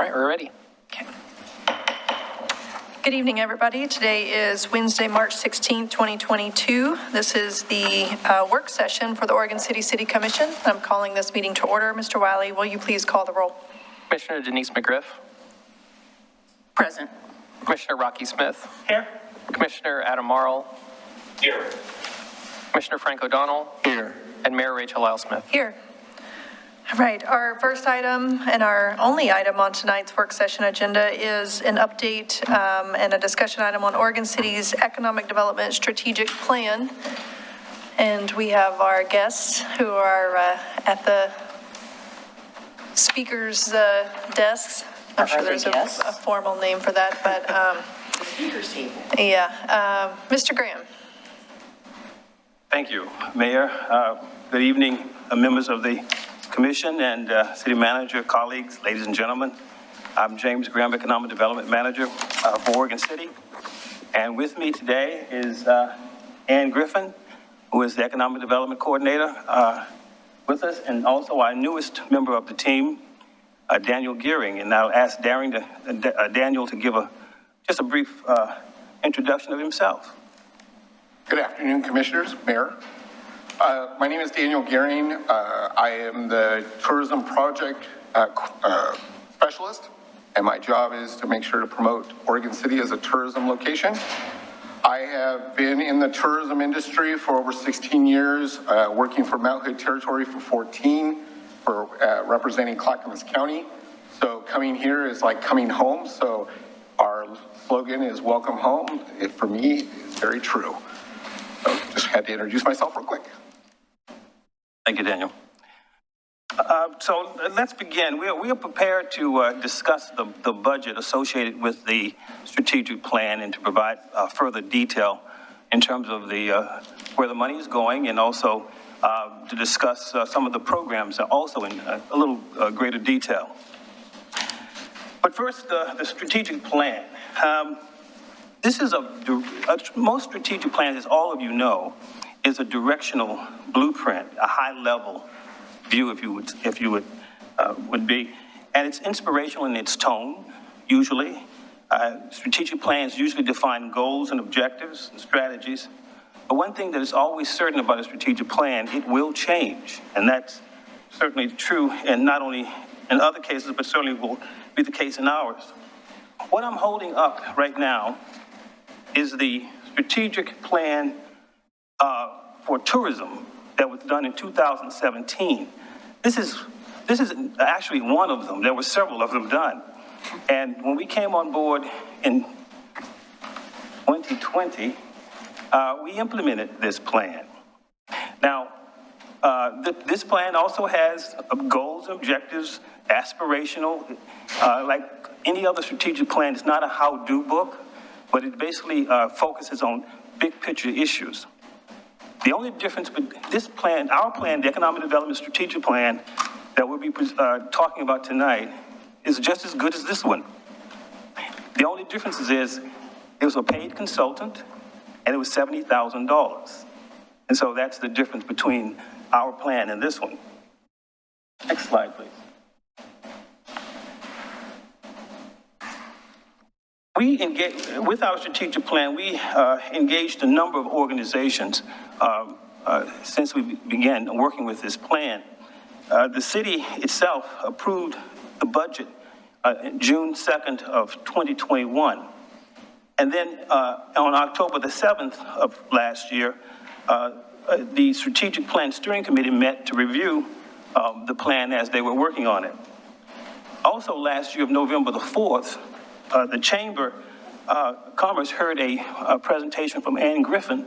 All right, we're ready. Okay. Good evening, everybody. Today is Wednesday, March 16th, 2022. This is the work session for the Oregon City Commission. I'm calling this meeting to order. Mr. Wiley, will you please call the roll? Commissioner Denise McGriff. Present. Commissioner Rocky Smith. Here. Commissioner Adam Marl. Here. Commissioner Frank O'Donnell. Here. And Mayor Rachel Lyle Smith. Here. All right, our first item and our only item on tonight's work session agenda is an update and a discussion item on Oregon City's Economic Development Strategic Plan. And we have our guests who are at the speakers' desks. I'm sure there's a formal name for that, but Speaker's table. yeah. Mr. Graham. Thank you, Mayor. Good evening, members of the Commission and City Manager, colleagues, ladies and gentlemen. I'm James Graham, Economic Development Manager for Oregon City. And with me today is Ann Griffin, who is the Economic Development Coordinator with us, and also our newest member of the team, Daniel Gearing. And I'll ask Daniel to give just a brief introduction of himself. Good afternoon, Commissioners, Mayor. My name is Daniel Gearing. I am the Tourism Project Specialist, and my job is to make sure to promote Oregon City as a tourism location. I have been in the tourism industry for over 16 years, working for Mount Hood Territory for 14, for representing Clackamas County. So coming here is like coming home. So our slogan is welcome home. It, for me, is very true. So just had to introduce myself real quick. Thank you, Daniel. So let's begin. We are prepared to discuss the budget associated with the strategic plan and to provide further detail in terms of where the money is going, and also to discuss some of the programs also in a little greater detail. But first, the strategic plan. This is most strategic plans, as all of you know, is a directional blueprint, a high-level view, if you would be, and it's inspirational in its tone. Usually, strategic plans usually define goals and objectives and strategies. But one thing that is always certain about a strategic plan, it will change, and that's certainly true, and not only in other cases, but certainly will be the case in ours. What I'm holding up right now is the strategic plan for tourism that was done in 2017. This is actually one of them. There were several of them done. And when we came on board in 2020, we implemented this plan. Now, this plan also has goals, objectives, aspirational. Like any other strategic plan, it's not a how-do book, but it basically focuses on big picture issues. The only difference with this plan, our plan, the Economic Development Strategic Plan that we'll be talking about tonight, is just as good as this one. The only difference is it was a paid consultant and it was $70,000. And so that's the difference between our plan and this one. Next slide, please. We engaged, with our strategic plan, we engaged a number of organizations since we began working with this plan. The city itself approved the budget June 2nd of 2021. And then on October the 7th of last year, the Strategic Plan Steering Committee met to review the plan as they were working on it. Also last year of November the 4th, the Chamber of Commerce heard a presentation from Ann Griffin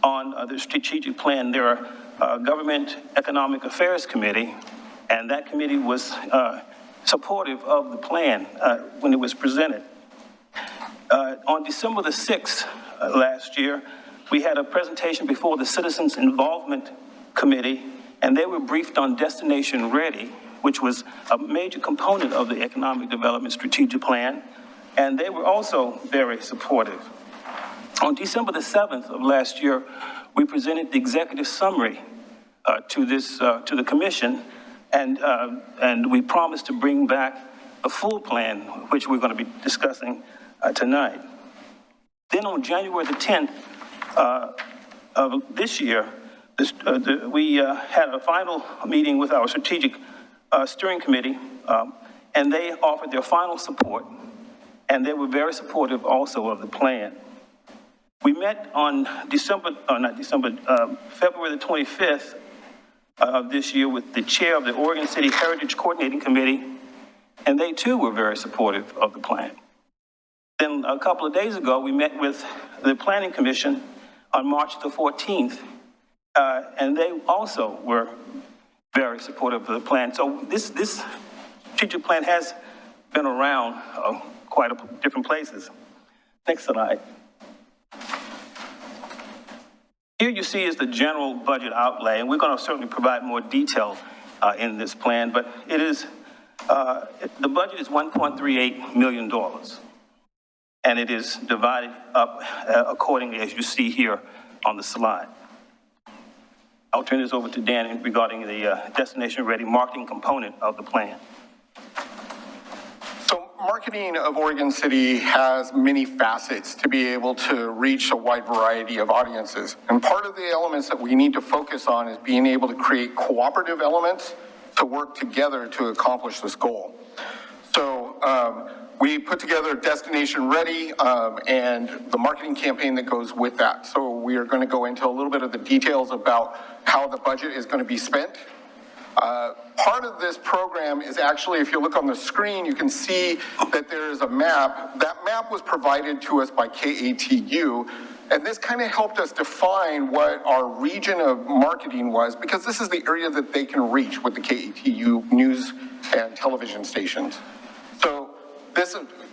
on the strategic plan. Their Government Economic Affairs Committee, and that committee was supportive of the plan when it was presented. On December the 6th last year, we had a presentation before the Citizens Involvement Committee, and they were briefed on Destination Ready, which was a major component of the Economic Development Strategic Plan, and they were also very supportive. On December the 7th of last year, we presented the executive summary to the commission, and we promised to bring back the full plan, which we're going to be discussing tonight. Then on January the 10th of this year, we had a final meeting with our strategic steering committee, and they offered their final support, and they were very supportive also of the plan. We met on February the 25th of this year with the chair of the Oregon City Heritage Coordinating Committee, and they too were very supportive of the plan. Then a couple of days ago, we met with the Planning Commission on March the 14th, and they also were very supportive of the plan. So this strategic plan has been around quite a different places. Next slide. Here you see is the general budget outlay, and we're going to certainly provide more detail in this plan, but it is, the budget is $1.38 million, and it is divided up accordingly as you see here on the slide. I'll turn this over to Dan regarding the destination-ready marketing component of the plan. So marketing of Oregon City has many facets to be able to reach a wide variety of audiences. And part of the elements that we need to focus on is being able to create cooperative elements to work together to accomplish this goal. So we put together Destination Ready and the marketing campaign that goes with that. So we are going to go into a little bit of the details about how the budget is going to be spent. Part of this program is actually, if you look on the screen, you can see that there is a map. That map was provided to us by KATU, and this kind of helped us define what our region of marketing was, because this is the area that they can reach with the KATU news and television stations. So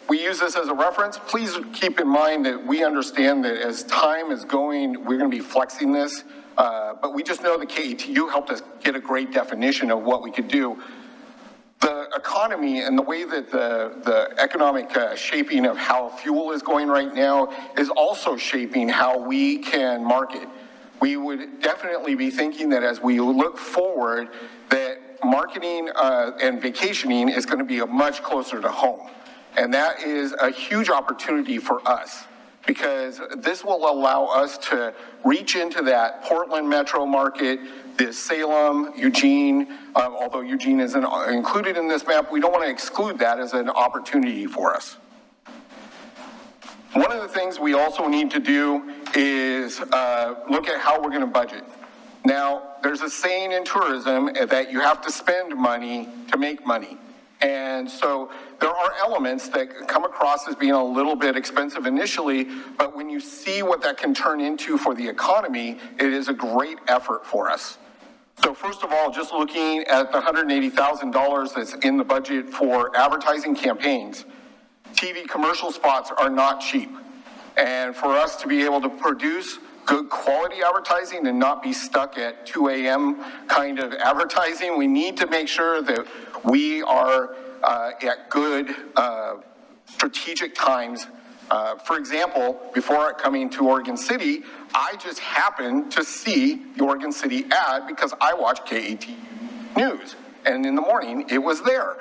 we use this as a reference. Please keep in mind that we understand that as time is going, we're going to be flexing this. But we just know the KATU helped us get a great definition of what we could do. The economy and the way that the economic shaping of how fuel is going right now is also shaping how we can market. We would definitely be thinking that as we look forward, that marketing and vacationing is going to be much closer to home. And that is a huge opportunity for us, because this will allow us to reach into that Portland metro market, the Salem, Eugene, although Eugene isn't included in this map, we don't want to exclude that as an opportunity for us. One of the things we also need to do is look at how we're going to budget. Now, there's a saying in tourism that you have to spend money to make money. And so there are elements that come across as being a little bit expensive initially, but when you see what that can turn into for the economy, it is a great effort for us. So first of all, just looking at the $180,000 that's in the budget for advertising campaigns, TV commercial spots are not cheap. And for us to be able to produce good quality advertising and not be stuck at 2 a.m. kind of advertising, we need to make sure that we are at good strategic times. For example, before coming to Oregon City, I just happened to see the Oregon City ad because I watch KATU News, and in the morning it was there.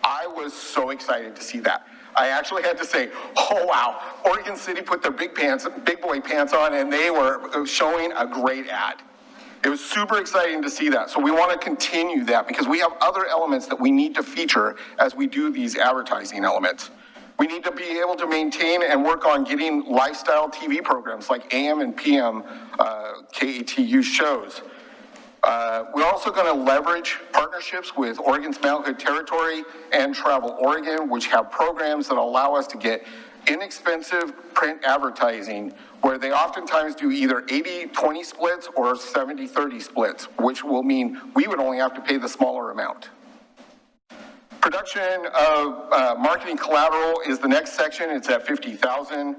I was so excited to see that. I actually had to say, oh wow, Oregon City put their big boy pants on, and they were showing a great ad. It was super exciting to see that. So we want to continue that because we have other elements that we need to feature as we do these advertising elements. We need to be able to maintain and work on getting lifestyle TV programs like AM and PM KATU shows. We're also going to leverage partnerships with Oregon's Mount Hood Territory and Travel Oregon, which have programs that allow us to get inexpensive print advertising, where they oftentimes do either 80-20 splits or 70-30 splits, which will mean we would only have to pay the smaller amount. Production of marketing collateral is the next section. It's at $50,000.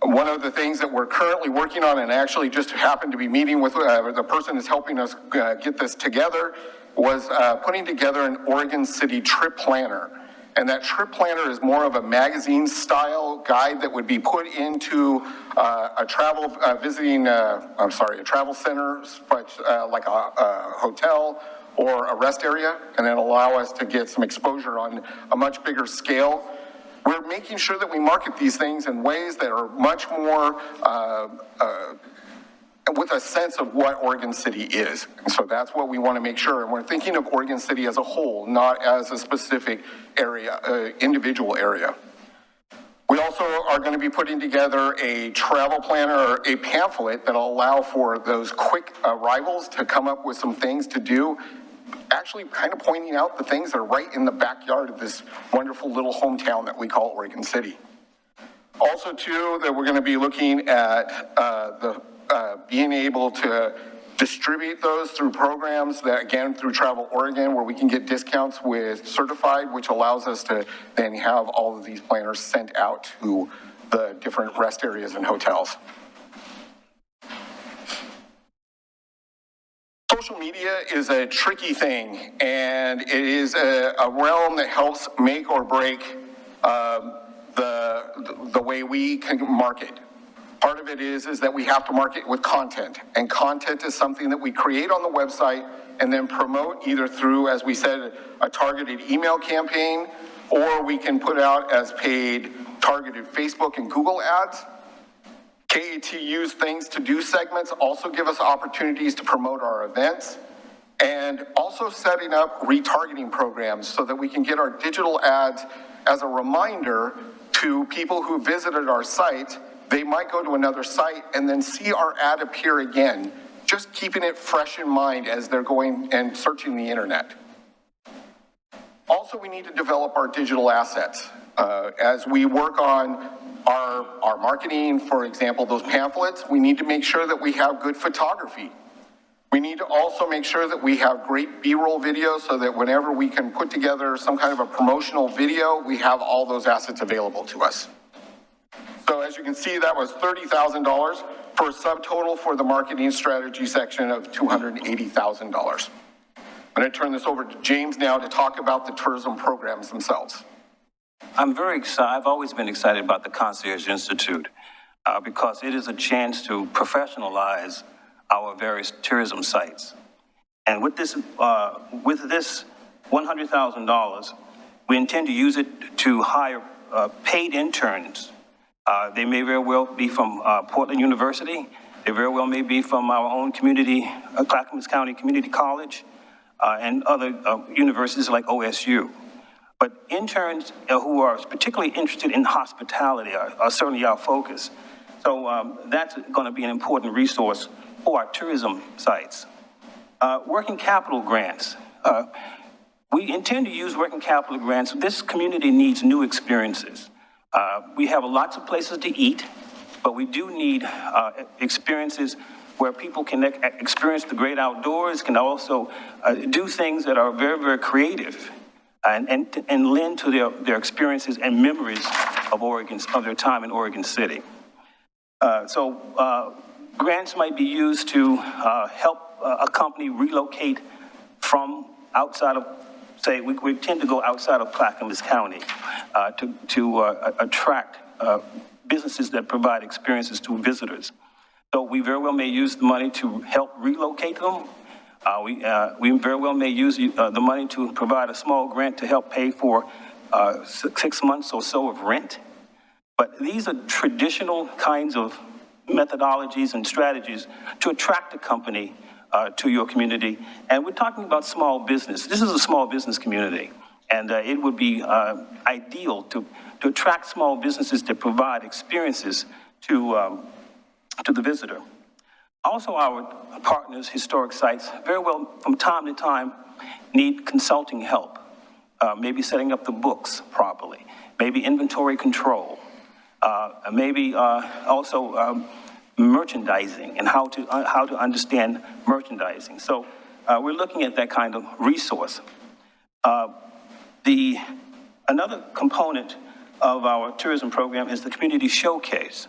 One of the things that we're currently working on, and actually just happened to be meeting with the person that's helping us get this together, was putting together an Oregon City trip planner. And that trip planner is more of a magazine style guide that would be put into a travel a travel center, like a hotel or a rest area, and then allow us to get some exposure on a much bigger scale. We're making sure that we market these things in ways that are much more with a sense of what Oregon City is. And so that's what we want to make sure. And we're thinking of Oregon City as a whole, not as a specific area, individual area. We also are going to be putting together a travel planner or a pamphlet that'll allow for those quick arrivals to come up with some things to do, actually kind of pointing out the things that are right in the backyard of this wonderful little hometown that we call Oregon City. Also, too, that we're going to be looking at being able to distribute those through programs that, again, through Travel Oregon, where we can get discounts with Certified, which allows us to then have all of these planners sent out to the different rest areas and hotels. Social media is a tricky thing, and it is a realm that helps make or break the way we can market. Part of it is that we have to market with content, and content is something that we create on the website and then promote either through, as we said, a targeted email campaign, or we can put out as paid targeted Facebook and Google ads. KATU's Things to Do segments also give us opportunities to promote our events, and also setting up retargeting programs so that we can get our digital ads as a reminder to people who visited our site. They might go to another site and then see our ad appear again, just keeping it fresh in mind as they're going and searching the internet. Also, we need to develop our digital assets. As we work on our marketing, for example, those pamphlets, we need to make sure that we have good photography. We need to also make sure that we have great B-roll video so that whenever we can put together some kind of a promotional video, we have all those assets available to us. So as you can see, that was $30,000 for a subtotal for the marketing strategy section of $280,000. I'm going to turn this over to James now to talk about the tourism programs themselves. I'm very excited. I've always been excited about the Concierge Institute because it is a chance to professionalize our various tourism sites. And with this $100,000, we intend to use it to hire paid interns. They may very well be from Portland University. They very well may be from our own community, Clackamas County Community College, and other universities like OSU. But interns who are particularly interested in hospitality are certainly our focus. So that's going to be an important resource for our tourism sites. Working capital grants. We intend to use working capital grants. This community needs new experiences. We have lots of places to eat, but we do need experiences where people can experience the great outdoors, can also do things that are very, very creative and lend to their experiences and memories of their time in Oregon City. So grants might be used to help a company relocate from outside of, say, we tend to go outside of Clackamas County to attract businesses that provide experiences to visitors. So we very well may use the money to help relocate them. We very well may use the money to provide a small grant to help pay for 6 months or so of rent. But these are traditional kinds of methodologies and strategies to attract a company to your community. And we're talking about small business. This is a small business community, and it would be ideal to attract small businesses that provide experiences to the visitor. Also, our partners, historic sites, very well from time to time need consulting help, maybe setting up the books properly, maybe inventory control, maybe also merchandising and how to understand merchandising. So we're looking at that kind of resource. Another component of our tourism program is the community showcase.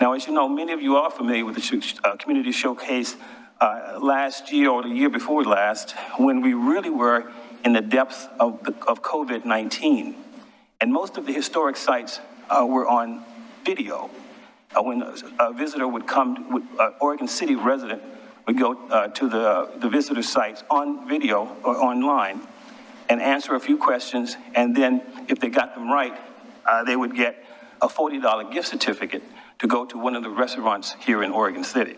Now, as you know, many of you are familiar with the community showcase last year or the year before last, when we really were in the depths of COVID-19. And most of the historic sites were on video. When a visitor would come, Oregon City resident would go to the visitor sites on video or online and answer a few questions, and then if they got them right, they would get a $40 gift certificate to go to one of the restaurants here in Oregon City.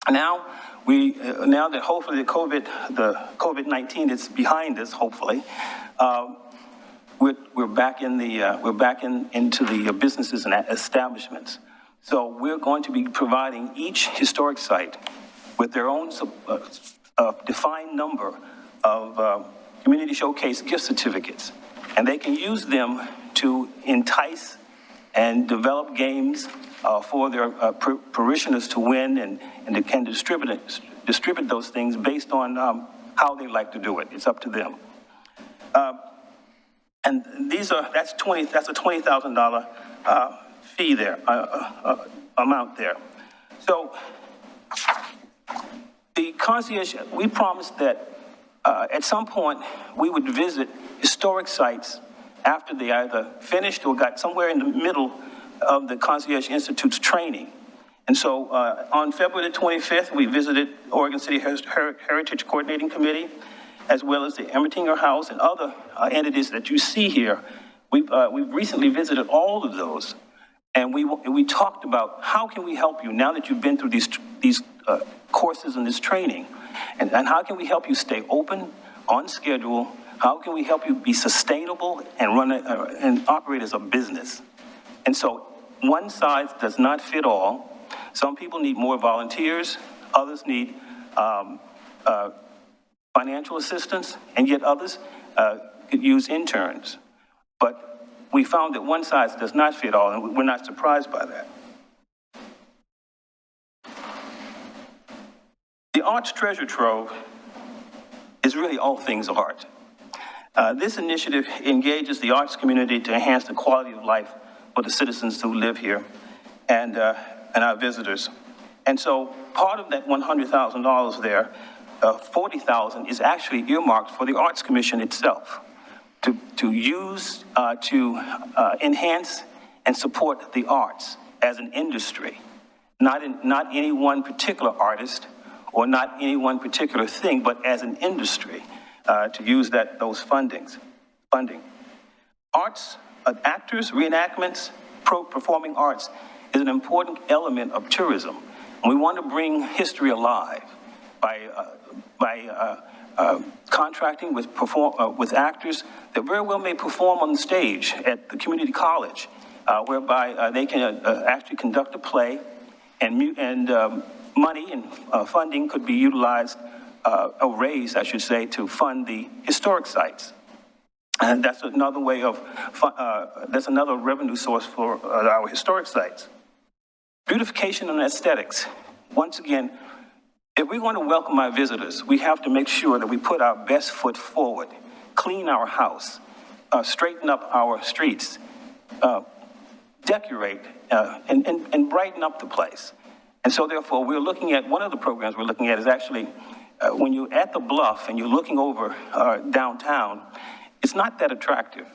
Now, now that hopefully the COVID-19 is behind us, hopefully, we're back into the businesses and establishments. So we're going to be providing each historic site with their own defined number of community showcase gift certificates, and they can use them to entice and develop games for their parishioners to win, and they can distribute those things based on how they like to do it. It's up to them. And that's a $20,000 fee there, amount there. So the concierge, we promised that at some point we would visit historic sites after they either finished or got somewhere in the middle of the Concierge Institute's training. And so on February the 25th, we visited Oregon City Heritage Coordinating Committee, as well as the Emmetinger House and other entities that you see here. We've recently visited all of those, and we talked about how can we help you now that you've been through these courses and this training, and how can we help you stay open, on schedule? How can we help you be sustainable and run and operate as a business? And so one size does not fit all. Some people need more volunteers, others need financial assistance, and yet others could use interns. But we found that one size does not fit all, and we're not surprised by that. The Arts Treasure Trove is really all things art. This initiative engages the arts community to enhance the quality of life for the citizens who live here and our visitors. And so part of that $100,000 there, $40,000 is actually earmarked for the Arts Commission itself to use to enhance and support the arts as an industry, not any one particular artist or not any one particular thing, but as an industry to use those funding. Arts, actors, reenactments, performing arts is an important element of tourism. And we want to bring history alive by contracting with actors that very well may perform on the stage at the community college, whereby they can actually conduct a play, and money and funding could be utilized, or raised, I should say, to fund the historic sites. And that's another way of, that's another revenue source for our historic sites. Beautification and aesthetics. Once again, if we want to welcome our visitors, we have to make sure that we put our best foot forward, clean our house, straighten up our streets, decorate, and brighten up the place. And so therefore, we're looking at, one of the programs we're looking at is actually, when you're at the bluff and you're looking over downtown, it's not that attractive.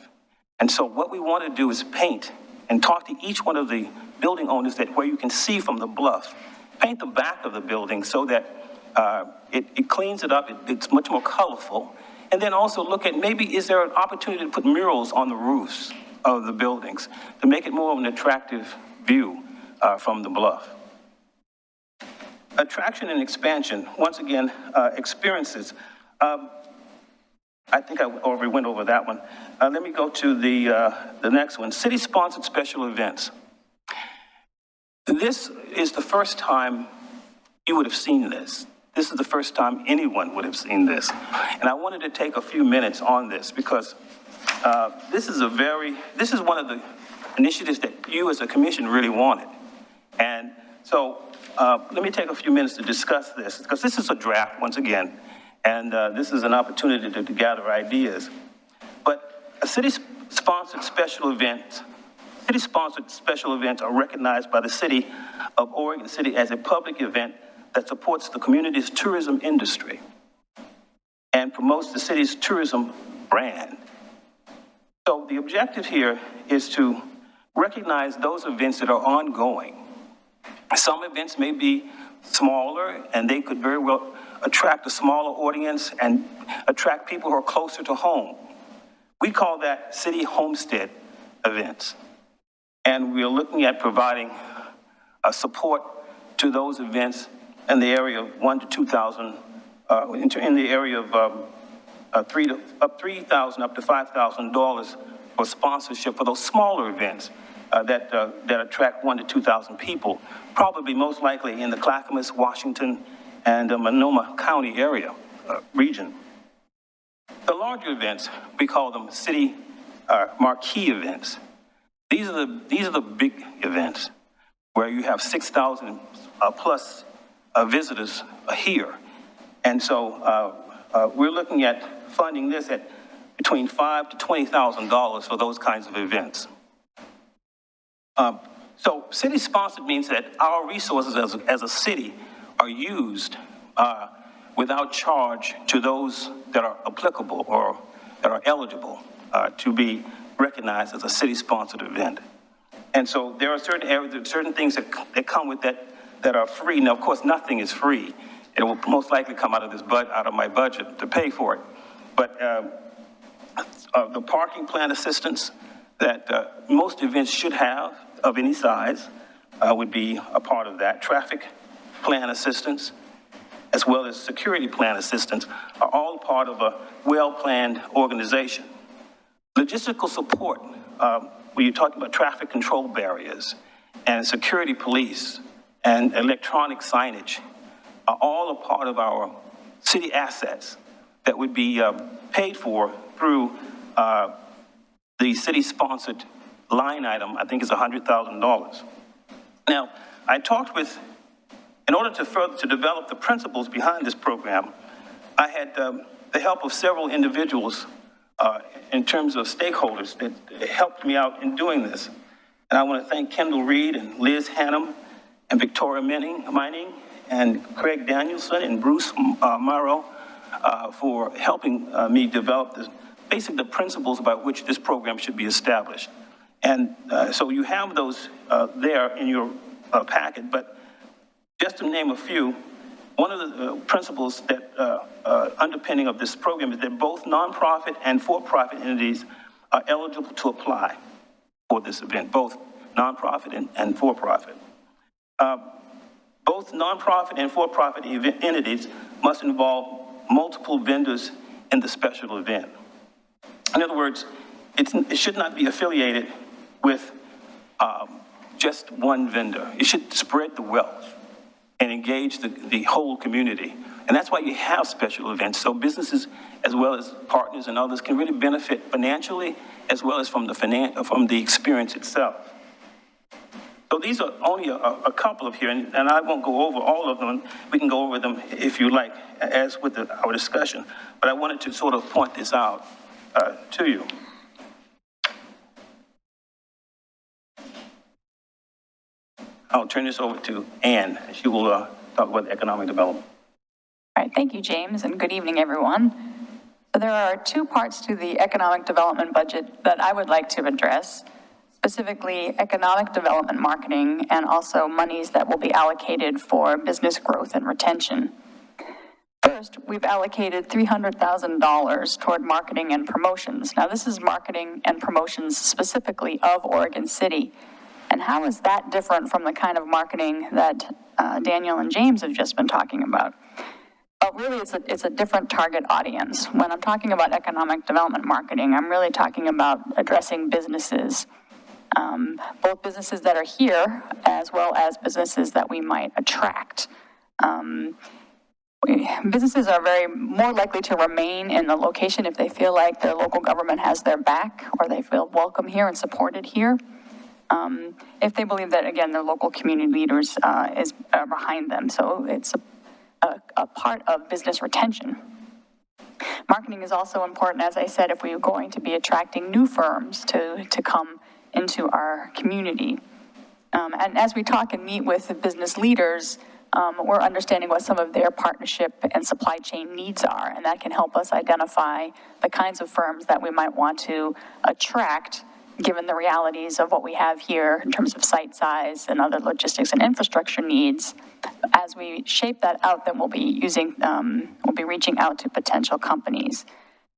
And so what we want to do is paint and talk to each one of the building owners that where you can see from the bluff. Paint the back of the building so that it cleans it up, it's much more colorful. And then also look at maybe is there an opportunity to put murals on the roofs of the buildings to make it more of an attractive view from the bluff. Attraction and expansion, once again, experiences. I think I already went over that one. Let me go to the next one, city-sponsored special events. This is the first time you would have seen this. This is the first time anyone would have seen this. And I wanted to take a few minutes on this because this is one of the initiatives that you as a commission really wanted. And so let me take a few minutes to discuss this because this is a draft once again. And this is an opportunity to gather ideas. But a city-sponsored special event, city-sponsored special events are recognized by the city of Oregon City as a public event that supports the community's tourism industry and promotes the city's tourism brand. So the objective here is to recognize those events that are ongoing. Some events may be smaller, and they could very well attract a smaller audience and attract people who are closer to home. We call that city homestead events. And we are looking at providing support to those events in the area of $1,000 to $2,000, in the area of $3,000 up to $5,000 for sponsorship for those smaller events that attract 1,000 to 2,000 people, probably most likely in the Clackamas, Washington, and Monoma County area, region. The larger events, we call them city marquee events. These are the big events where you have 6,000 plus visitors here. And so we're looking at funding this at between $5,000 to $20,000 for those kinds of events. So city-sponsored means that our resources as a city are used without charge to those that are applicable or that are eligible to be recognized as a city-sponsored event. And so there are certain areas, certain things that come with that that are free. Now, of course, nothing is free. It will most likely come out of my budget to pay for it. But the parking plan assistance that most events should have of any size would be a part of that. Traffic plan assistance, as well as security plan assistance, are all part of a well-planned organization. Logistical support, when you're talking about traffic control barriers and security police and electronic signage, are all a part of our city assets that would be paid for through the city-sponsored line item, I think is $100,000. Now, I talked with, in order to develop the principles behind this program, I had the help of several individuals in terms of stakeholders that helped me out in doing this. And I want to thank Kendall Reed and Liz Hannum and Victoria Mining and Craig Danielson and Bruce Morrow for helping me develop the principles about which this program should be established. And so you have those there in your packet, but just to name a few, one of the principles that underpinning of this program is that both nonprofit and for-profit entities are eligible to apply for this event, both nonprofit and for-profit. Both nonprofit and for-profit entities must involve multiple vendors in the special event. In other words, it should not be affiliated with just one vendor. It should spread the wealth and engage the whole community. And that's why you have special events, so businesses as well as partners and others can really benefit financially as well as from the experience itself. So these are only a couple of here, and I won't go over all of them. We can go over them if you like, as with our discussion. But I wanted to sort of point this out to you. I'll turn this over to Ann. She will talk about economic development. All right, thank you, James, and good evening, everyone. So there are two parts to the economic development budget that I would like to address, specifically economic development marketing and also monies that will be allocated for business growth and retention. First, we've allocated $300,000 toward marketing and promotions. Now, this is marketing and promotions specifically of Oregon City. And how is that different from the kind of marketing that Daniel and James have just been talking about? But really, it's a different target audience. When I'm talking about economic development marketing, I'm really talking about addressing businesses, both businesses that are here as well as businesses that we might attract. Businesses are more likely to remain in the location if they feel like their local government has their back or they feel welcome here and supported here. If they believe that, again, their local community leaders is behind them. So it's a part of business retention. Marketing is also important, as I said, if we are going to be attracting new firms to come into our community. And as we talk and meet with the business leaders, we're understanding what some of their partnership and supply chain needs are, and that can help us identify the kinds of firms that we might want to attract given the realities of what we have here in terms of site size and other logistics and infrastructure needs. As we shape that out, then we'll be reaching out to potential companies.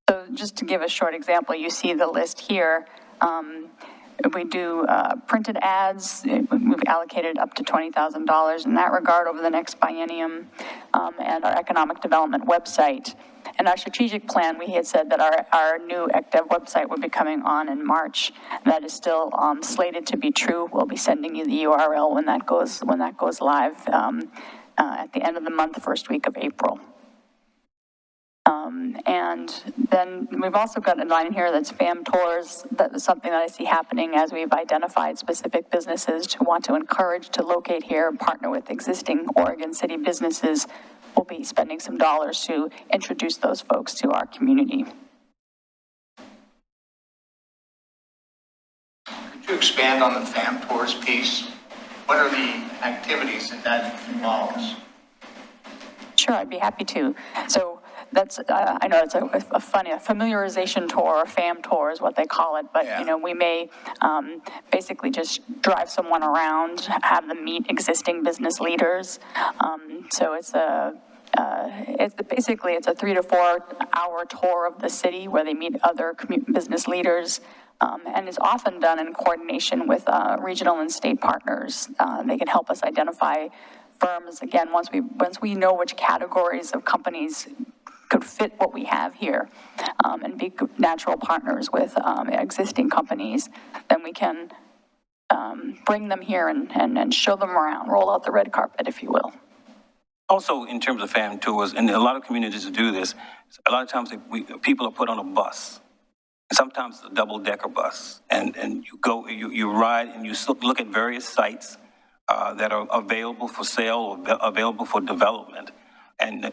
So just to give a short example, you see the list here. If we do printed ads, we've allocated up to $20,000 in that regard over the next biennium, and our economic development website. And our strategic plan, we had said that our new ECDev website would be coming on in March. That is still slated to be true. We'll be sending you the URL when that goes live at the end of the month, first week of April. And then we've also got a line here that's FAM tours. That is something that I see happening as we've identified specific businesses to want to encourage to locate here and partner with existing Oregon City businesses. We'll be spending some dollars to introduce those folks to our community. Could you expand on the FAM tours piece? What are the activities that involves? Sure, I'd be happy to. So that's, I know it's a familiarization tour, or FAM tour is what they call it, but, Yeah. you know, we may basically just drive someone around, have them meet existing business leaders. So basically it's a 3 to 4 hour tour of the city where they meet other business leaders, and is often done in coordination with regional and state partners. They can help us identify firms, again, once we know which categories of companies could fit what we have here, and be natural partners with existing companies, then we can bring them here and show them around, roll out the red carpet, if you will. Also, in terms of FAM tours, and a lot of communities do this, a lot of times people are put on a bus. Sometimes a double-decker bus, and you ride and you look at various sites that are available for sale or available for development. And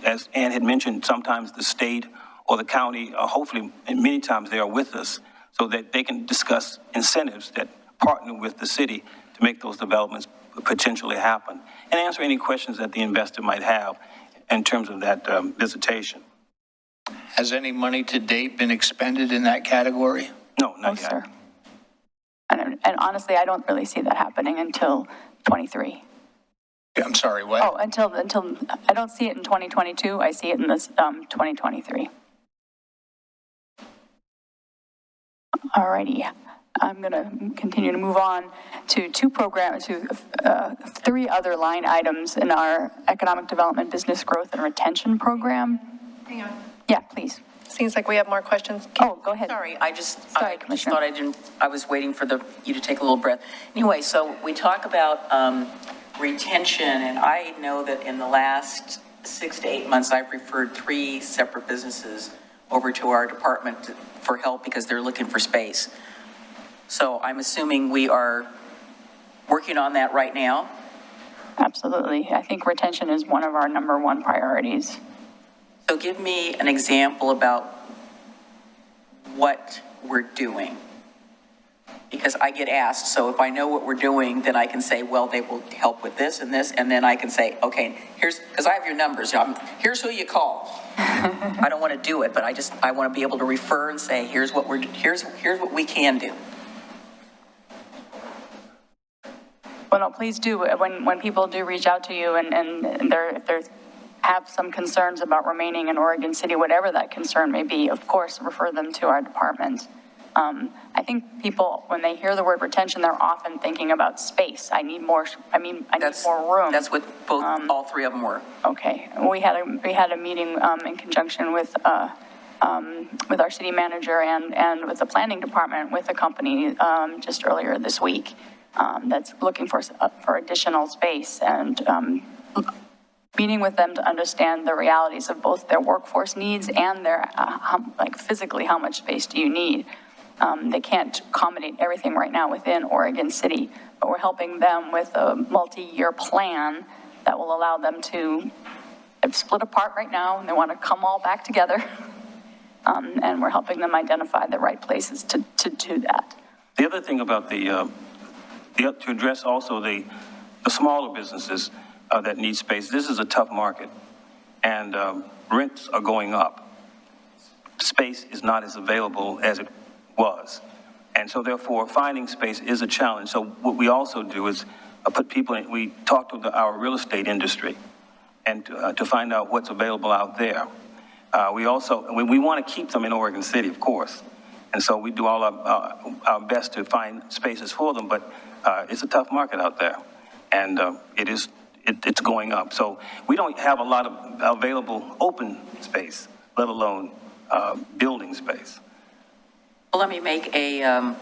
as Ann had mentioned, sometimes the state or the county, hopefully, and many times they are with us, so that they can discuss incentives that partner with the city to make those developments potentially happen, and answer any questions that the investor might have in terms of that visitation. Has any money to date been expended in that category? No, not No, yet. sir. And honestly, I don't really see that happening until 23. I'm sorry, what? Oh, until I don't see it in 2022. I see it in this 2023. All righty. I'm going to continue to move on to three other line items in our Economic Development Business Growth and Retention Program. Hang on. Yeah, please. Seems like we have more questions. Oh, go ahead. Sorry, I just Commissioner. thought I was waiting for you to take a little breath. Anyway, so we talk about retention, and I know that in the last 6 to 8 months, I've referred 3 separate businesses over to our department for help because they're looking for space. So I'm assuming we are working on that right now. Absolutely. I think retention is one of our #1 priorities. So give me an example about what we're doing. Because I get asked, so if I know what we're doing, then I can say, well, they will help with this, and then I can say, okay, because I have your numbers, here's who you call. I don't want to do it, but I want to be able to refer and say, here's what we can do. Well, no, please do. When people do reach out to you and if they have some concerns about remaining in Oregon City, whatever that concern may be, of course, refer them to our department. I think people, when they hear the word retention, they're often thinking about space. I need more room. That's what all 3 of them were. Okay. We had a meeting in conjunction with our city manager and with the planning department with a company just earlier this week that's looking for additional space, and meeting with them to understand the realities of both their workforce needs and their physically how much space do you need. They can't accommodate everything right now within Oregon City, but we're helping them with a multi-year plan that will allow them to split apart right now, and they want to come all back together. And we're helping them identify the right places to do that. The other thing about to address also the smaller businesses that need space, this is a tough market, and rents are going up. Space is not as available as it was. And so therefore, finding space is a challenge. So what we also do is put people in, we talk to our real estate industry and to find out what's available out there. We also, we want to keep them in Oregon City, of course. And so we do all our best to find spaces for them, but it's a tough market out there. And it's going up. So we don't have a lot of available open space, let alone building space. Well, let me make a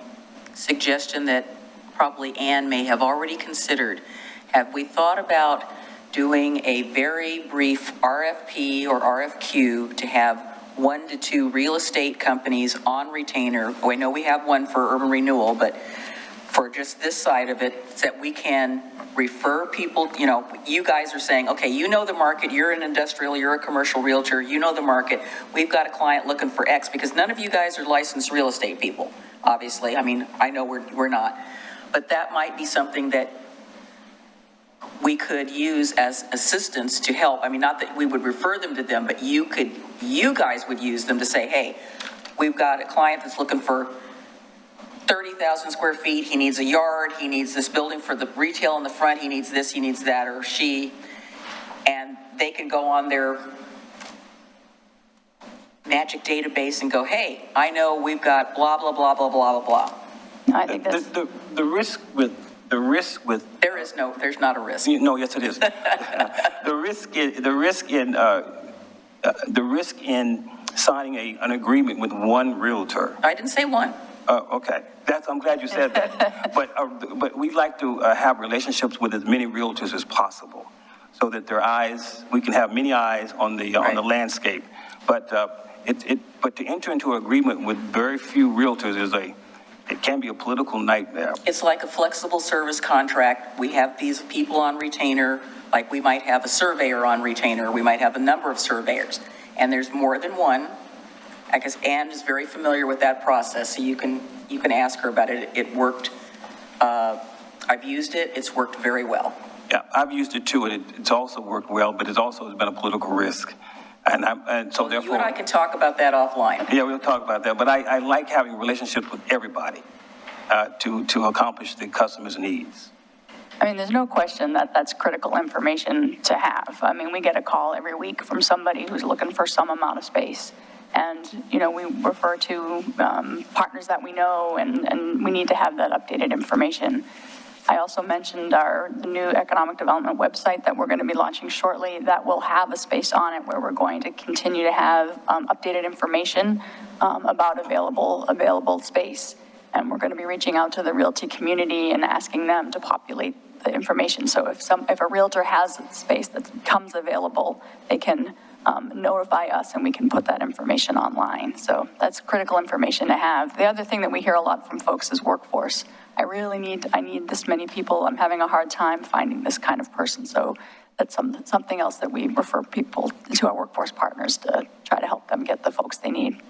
suggestion that probably Ann may have already considered. Have we thought about doing a very brief RFP or RFQ to have 1 to 2 real estate companies on retainer? I know we have one for urban renewal, but for just this side of it, so that we can refer people, you know, you guys are saying, okay, you know the market, you're an industrial, you're a commercial realtor, you know the market, we've got a client looking for X, because none of you guys are licensed real estate people, obviously. I mean, I know we're not, but that might be something that we could use as assistance to help. I mean, not that we would refer them to them, but you guys would use them to say, hey, we've got a client that's looking for 30,000 square feet, he needs a yard, he needs this building for the retail in the front, he needs this, he needs that, or she, and they can go on their magic database and go, hey, I know we've got blah, blah, blah, blah, blah, blah, blah. I think that's... The risk with There's not a risk. no, yes it is. The risk in signing an agreement with one realtor. I didn't say one. Okay, I'm glad you said that. But we'd like to have relationships with as many realtors as possible, so that we can have many eyes on the landscape. But but to enter into an agreement with very few realtors it can be a political nightmare. It's like a flexible service contract. We have these people on retainer, like we might have a surveyor on retainer, we might have a number of surveyors, and there's more than one. I guess Ann is very familiar with that process, so you can ask her about it. It worked. I've used it. It's worked very well. Yeah, I've used it too, and it's also worked well, but it's also been a political risk. And so therefore... You and I can talk about that offline. Yeah, we'll talk about that, but I like having relationships with everybody to accomplish the customer's needs. I mean, there's no question that that's critical information to have. I mean, we get a call every week from somebody who's looking for some amount of space. And, you know, we refer to partners that we know, and we need to have that updated information. I also mentioned the new economic development website that we're going to be launching shortly that will have a space on it where we're going to continue to have updated information about available space. And we're going to be reaching out to the realty community and asking them to populate the information. So if a realtor has space that becomes available, they can notify us and we can put that information online. So that's critical information to have. The other thing that we hear a lot from folks is workforce. I need this many people. I'm having a hard time finding this kind of person. So that's something else that we refer people to our workforce partners to try to help them get the folks they need.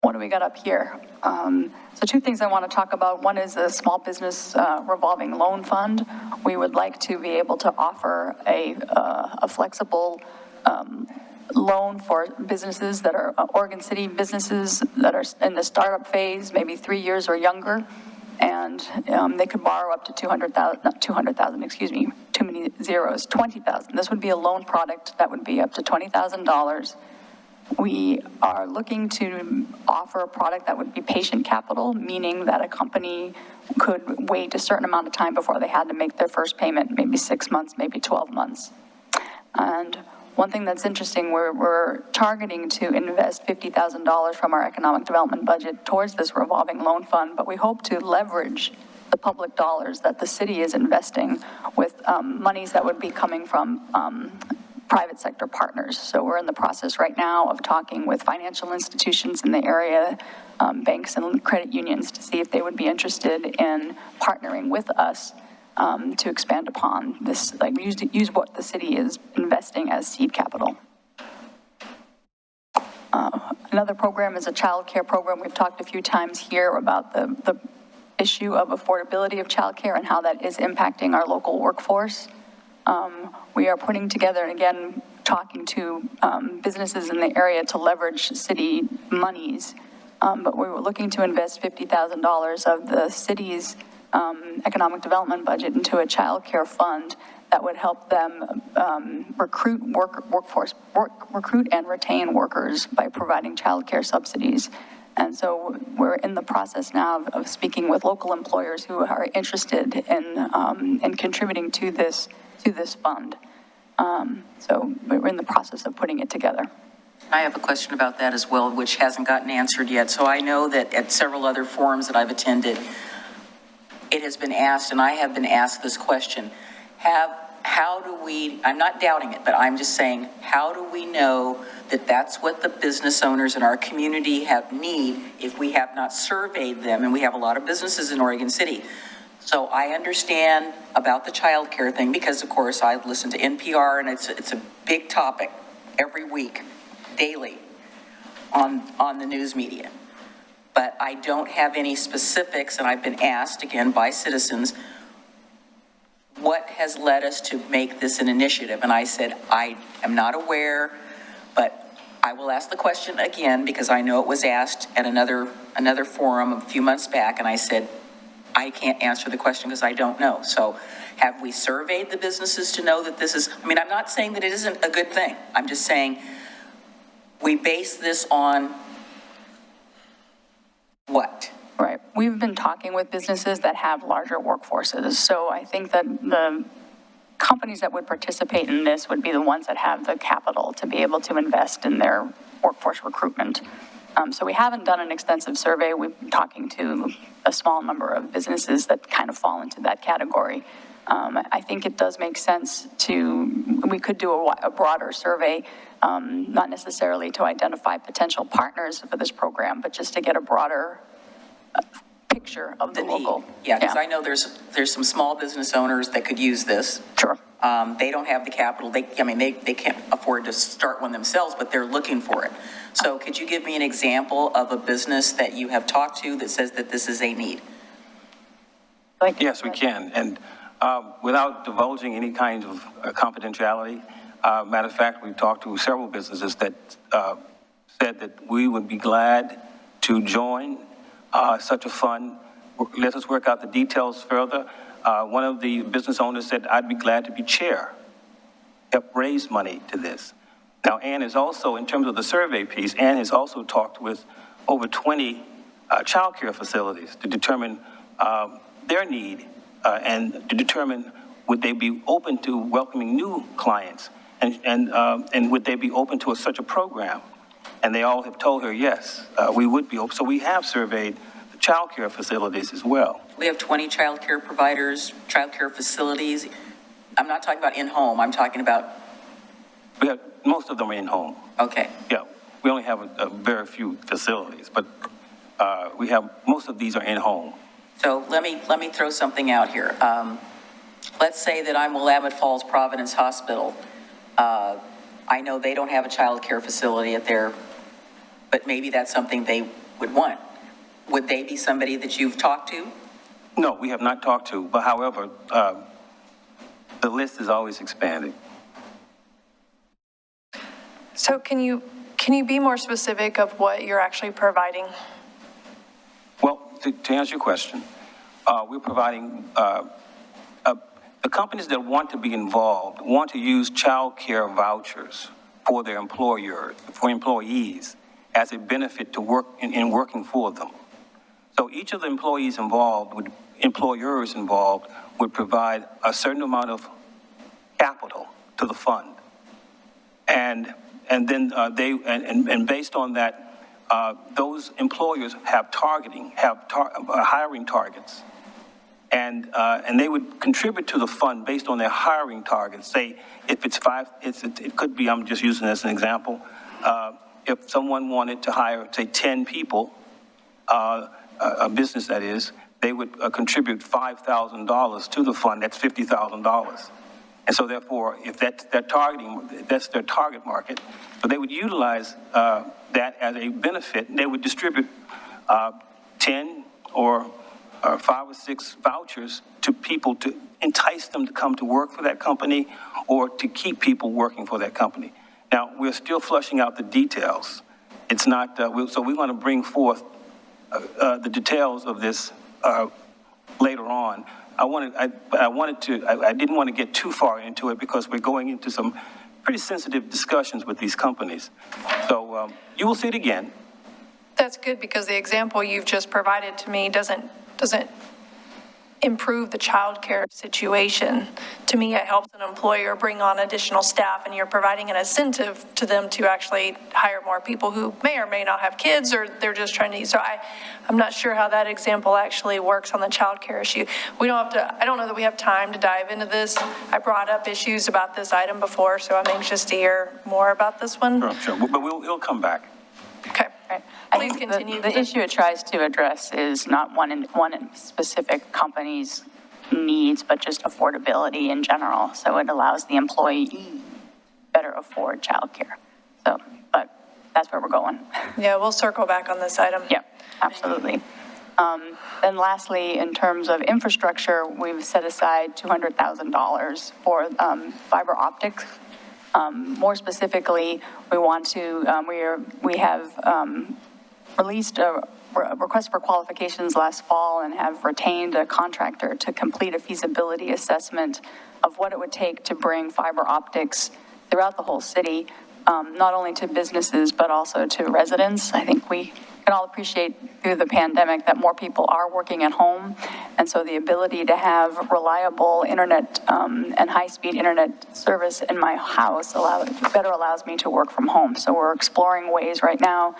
What do we got up here? So 2 things I want to talk about. One is the small business revolving loan fund. We would like to be able to offer a flexible loan for businesses that are Oregon City businesses that are in the startup phase, maybe 3 years or younger. And they could borrow up to too many zeros, 20,000. This would be a loan product that would be up to $20,000. We are looking to offer a product that would be patient capital, meaning that a company could wait a certain amount of time before they had to make their first payment, maybe 6 months, maybe 12 months. And one thing that's interesting, we're targeting to invest $50,000 from our economic development budget towards this revolving loan fund, but we hope to leverage the public dollars that the city is investing with monies that would be coming from private sector partners. So we're in the process right now of talking with financial institutions in the area, banks and credit unions, to see if they would be interested in partnering with us to expand upon this, like use what the city is investing as seed capital. Another program is a child care program. We've talked a few times here about the issue of affordability of child care and how that is impacting our local workforce. We are putting together, and again, talking to businesses in the area to leverage city monies but we were looking to invest $50,000 of the city's economic development budget into a child care fund that would help them recruit and retain workers by providing child care subsidies. And so we're in the process now of speaking with local employers who are interested in contributing to this fund. So we're in the process of putting it together. I have a question about that as well, which hasn't gotten answered yet. So I know that at several other forums that I've attended, it has been asked, and I have been asked this question, how do we, I'm not doubting it, but I'm just saying, how do we know that that's what the business owners in our community need if we have not surveyed them? And we have a lot of businesses in Oregon City. So I understand about the child care thing because, of course, I listen to NPR, and it's a big topic every week, daily, on the news media. But I don't have any specifics, and I've been asked, again, by citizens, what has led us to make this an initiative? And I said, I am not aware, but I will ask the question again because I know it was asked at another forum a few months back, and I said, I can't answer the question because I don't know. So have we surveyed the businesses to know that this is, I mean, I'm not saying that it isn't a good thing. I'm just saying we base this on what? Right. We've been talking with businesses that have larger workforces. So I think that the companies that would participate in this would be the ones that have the capital to be able to invest in their workforce recruitment. So we haven't done an extensive survey. We've been talking to a small number of businesses that kind of fall into that category. I think it does make sense we could do a broader survey, not necessarily to identify potential partners for this program, but just to get a broader picture of the local. Yeah, because I know there's some small business owners that could use this. Sure. They don't have the capital. They can't afford to start one themselves, but they're looking for it. So could you give me an example of a business that you have talked to that says that this is a need? Yes, we can. And without divulging any kind of confidentiality, matter of fact, we've talked to several businesses that said that we would be glad to join such a fund. Let us work out the details further. One of the business owners said, I'd be glad to be chair, help raise money to this. Now, Ann is also, in terms of the survey piece, Ann has also talked with over 20 child care facilities to determine their need and to determine would they be open to welcoming new clients and would they be open to such a program. And they all have told her, yes, we would be open. So we have surveyed the child care facilities as well. We have 20 child care providers, child care facilities. I'm not talking about in-home. I'm talking about. We have, most of them are in-home. Okay. Yeah, we only have a very few facilities, but we have, most of these are in-home. So let me throw something out here. Let's say that I'm Willamette Falls Providence Hospital. I know they don't have a child care facility at their, but maybe that's something they would want. Would they be somebody that you've talked to? No, we have not talked to, but however, the list is always expanding. So can you be more specific of what you're actually providing? Well, to answer your question, we're providing, the companies that want to be involved want to use child care vouchers for their employees as a benefit to work in working for them. So each of the employers involved would provide a certain amount of capital to the fund. And then based on that, those employers have hiring targets. And they would contribute to the fund based on their hiring targets. Say, if it's it could be, I'm just using this as an example, if someone wanted to hire, say, 10 people, a business that is, they would contribute $5,000 to the fund. That's $50,000. And so therefore, if that's their target market, so they would utilize that as a benefit. They would distribute 10 or 5 or 6 vouchers to people to entice them to come to work for that company or to keep people working for that company. Now, we're still flushing out the details, it's not, so we're going to bring forth the details of this later on. I didn't want to get too far into it because we're going into some pretty sensitive discussions with these companies. So you will see it again. That's good, because the example you've just provided to me doesn't improve the childcare situation. To me, it helps an employer bring on additional staff, and you're providing an incentive to them to actually hire more people who may or may not have kids, or they're just trying to, so I'm not sure how that example actually works on the childcare issue. We don't have to, I don't know that we have time to dive into this. I brought up issues about this item before, so I'm anxious to hear more about this one. Sure, but it'll come back. Okay. I Please think continue. The issue it tries to address is not one specific company's needs, but just affordability in general. So it allows the employee better afford childcare. So, but that's where we're going. Yeah, we'll circle back on this item. Yeah, absolutely. Then lastly, in terms of infrastructure, we've set aside $200,000 for fiber optics. More specifically, we want to, we have released a request for qualifications last fall and have retained a contractor to complete a feasibility assessment of what it would take to bring fiber optics throughout the whole city, not only to businesses, but also to residents. I think we can all appreciate through the pandemic that more people are working at home. And so the ability to have reliable internet and high-speed internet service in my house better allows me to work from home. So we're exploring ways right now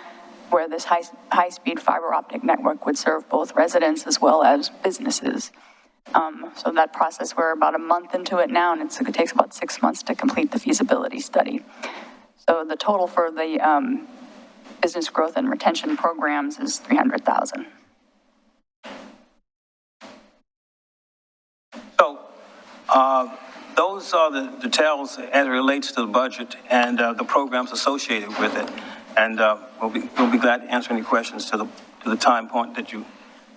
where this high-speed fiber optic network would serve both residents as well as businesses. So that process, we're about a month into it now, and it takes about 6 months to complete the feasibility study. So the total for the business growth and retention programs is $300,000. So those are the details as it relates to the budget and the programs associated with it. And we'll be glad to answer any questions to the time point that you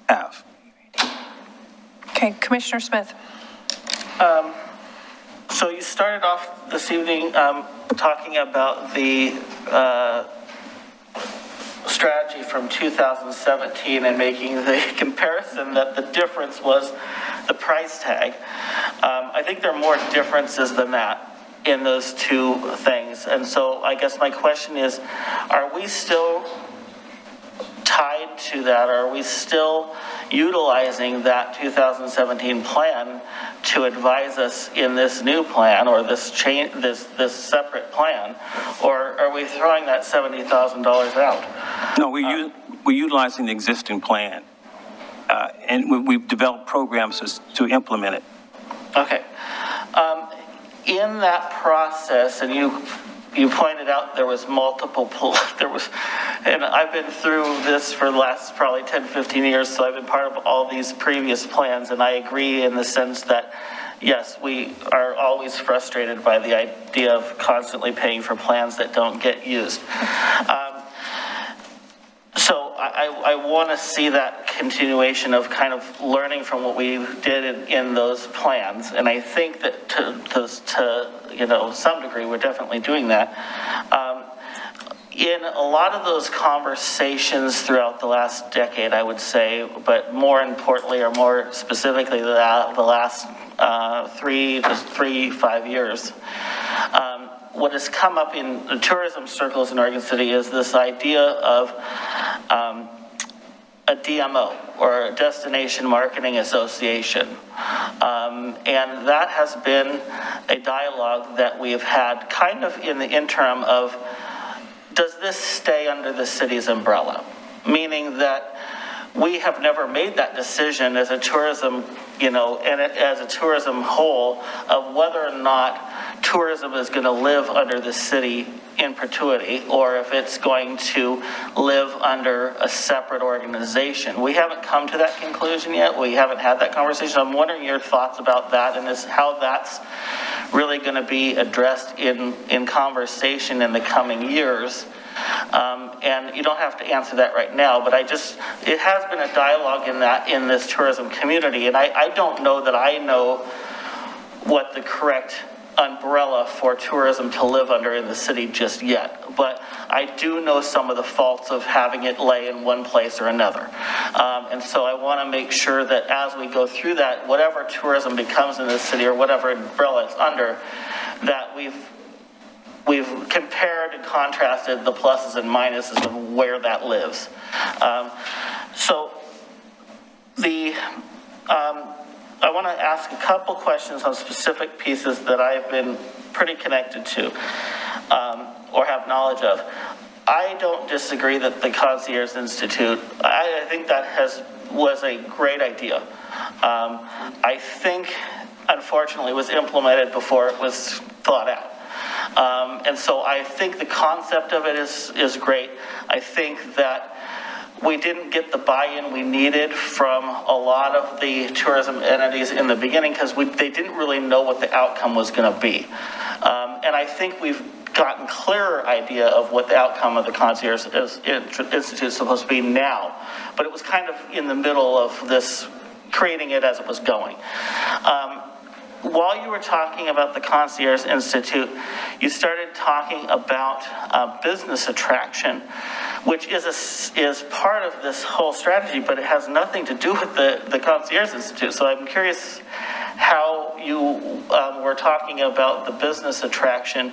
have. Okay, Commissioner Smith. So you started off this evening talking about the strategy from 2017 and making the comparison that the difference was the price tag. I think there are more differences than that in those two things. And so I guess my question is, are we still tied to that? Are we still utilizing that 2017 plan to advise us in this new plan or this separate plan? Or are we throwing that $70,000 out? No, we're utilizing the existing plan. And we've developed programs to implement it. Okay. In that process, and you pointed out there was and I've been through this for the last probably 10, 15 years, so I've been part of all these previous plans, and I agree in the sense that, yes, we are always frustrated by the idea of constantly paying for plans that don't get used. So I want to see that continuation of kind of learning from what we did in those plans. And I think that to some degree, we're definitely doing that. In a lot of those conversations throughout the last decade, I would say, but more importantly, or more specifically, the last 5 years, what has come up in the tourism circles in Oregon City is this idea of a DMO, or a Destination Marketing Association. And that has been a dialogue that we have had kind of in the interim of, does this stay under the city's umbrella? Meaning that we have never made that decision as a tourism, and as a tourism whole, of whether or not tourism is going to live under the city in perpetuity, or if it's going to live under a separate organization. We haven't come to that conclusion yet. We haven't had that conversation. I'm wondering your thoughts about that, and how that's really going to be addressed in conversation in the coming years. And you don't have to answer that right now, but it has been a dialogue in this tourism community, and I don't know that I know what the correct umbrella for tourism to live under in the city just yet. But I do know some of the faults of having it lay in one place or another. And so I want to make sure that as we go through that, whatever tourism becomes in the city or whatever umbrella it's under, that we've compared and contrasted the pluses and minuses of where that lives. I want to ask a couple questions on specific pieces that I've been pretty connected to or have knowledge of. I don't disagree that the Concierge Institute, I think that was a great idea. I think, unfortunately, it was implemented before it was thought out. And so I think the concept of it is great. I think that we didn't get the buy-in we needed from a lot of the tourism entities in the beginning because they didn't really know what the outcome was going to be. And I think we've gotten clearer idea of what the outcome of the Concierge Institute is supposed to be now. But it was kind of in the middle of this, creating it as it was going. While you were talking about the Concierge Institute, you started talking about business attraction, which is part of this whole strategy, but it has nothing to do with the Concierge Institute. So I'm curious how you were talking about the business attraction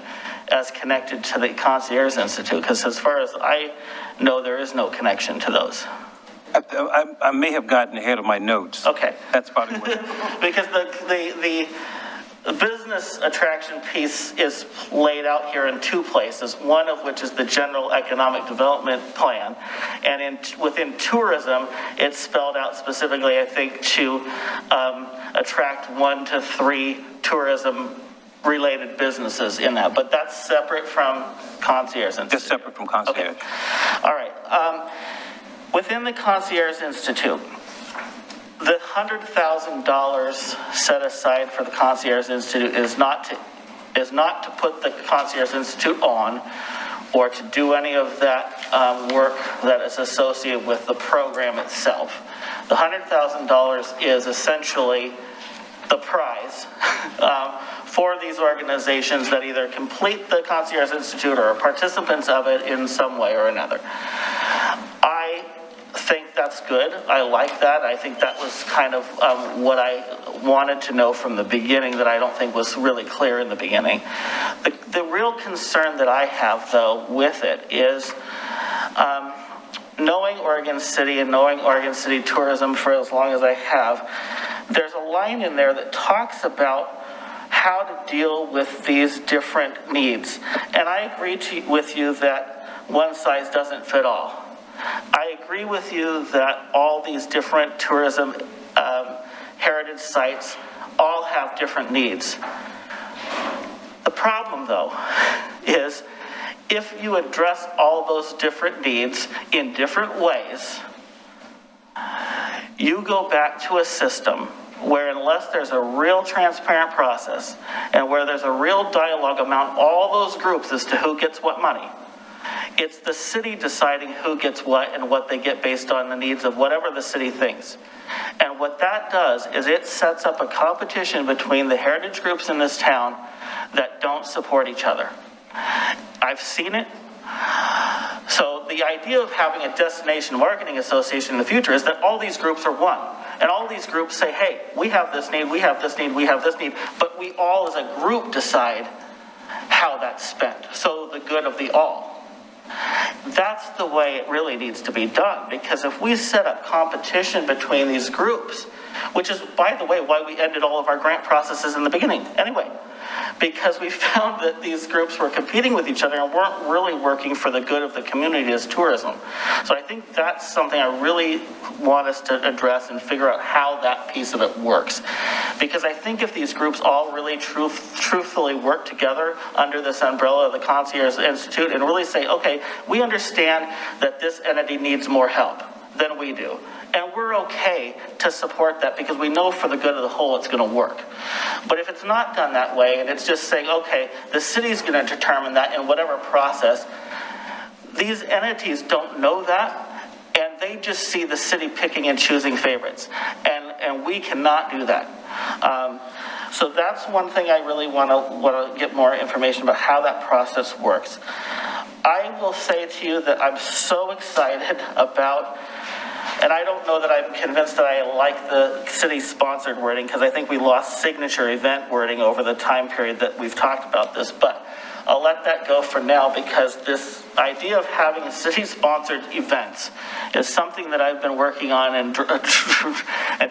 as connected to the Concierge Institute, because as far as I know, there is no connection to those. I may have gotten ahead of my notes. Okay. That's probably what. Because the business attraction piece is laid out here in two places, one of which is the general economic development plan. And within tourism, it's spelled out specifically, I think, to attract 1 to 3 tourism-related businesses in that. But that's separate from Concierge Institute. Just separate from Concierge. Okay. All right. Within the Concierge Institute, the $100,000 set aside for the Concierge Institute is not to put the Concierge Institute on or to do any of that work that is associated with the program itself. The $100,000 is essentially the prize for these organizations that either complete the Concierge Institute or are participants of it in some way or another. I think that's good. I like that. I think that was kind of what I wanted to know from the beginning that I don't think was really clear in the beginning. The real concern that I have, though, with it is knowing Oregon City and knowing Oregon City tourism for as long as I have, there's a line in there that talks about how to deal with these different needs. And I agree with you that one size doesn't fit all. I agree with you that all these different tourism heritage sites all have different needs. The problem, though, is if you address all those different needs in different ways, you go back to a system where unless there's a real transparent process and where there's a real dialogue among all those groups as to who gets what money, it's the city deciding who gets what and what they get based on the needs of whatever the city thinks. And what that does is it sets up a competition between the heritage groups in this town that don't support each other. I've seen it. So the idea of having a destination marketing association in the future is that all these groups are one. And all these groups say, hey, we have this need, we have this need, we have this need, but we all as a group decide how that's spent. So the good of the all. That's the way it really needs to be done, because if we set up competition between these groups, which is, by the way, why we ended all of our grant processes in the beginning anyway, because we found that these groups were competing with each other and weren't really working for the good of the community as tourism. So I think that's something I really want us to address and figure out how that piece of it works. Because I think if these groups all really truthfully work together under this umbrella of the Concierge Institute and really say, okay, we understand that this entity needs more help than we do. And we're okay to support that because we know for the good of the whole it's going to work. But if it's not done that way and it's just saying, okay, the city's going to determine that in whatever process, these entities don't know that and they just see the city picking and choosing favorites. And we cannot do that. So that's one thing I really want to get more information about how that process works. I will say to you that I'm so excited about, and I don't know that I'm convinced that I like the city-sponsored wording, because I think we lost signature event wording over the time period that we've talked about this, but I'll let that go for now, because this idea of having city-sponsored events is something that I've been working on and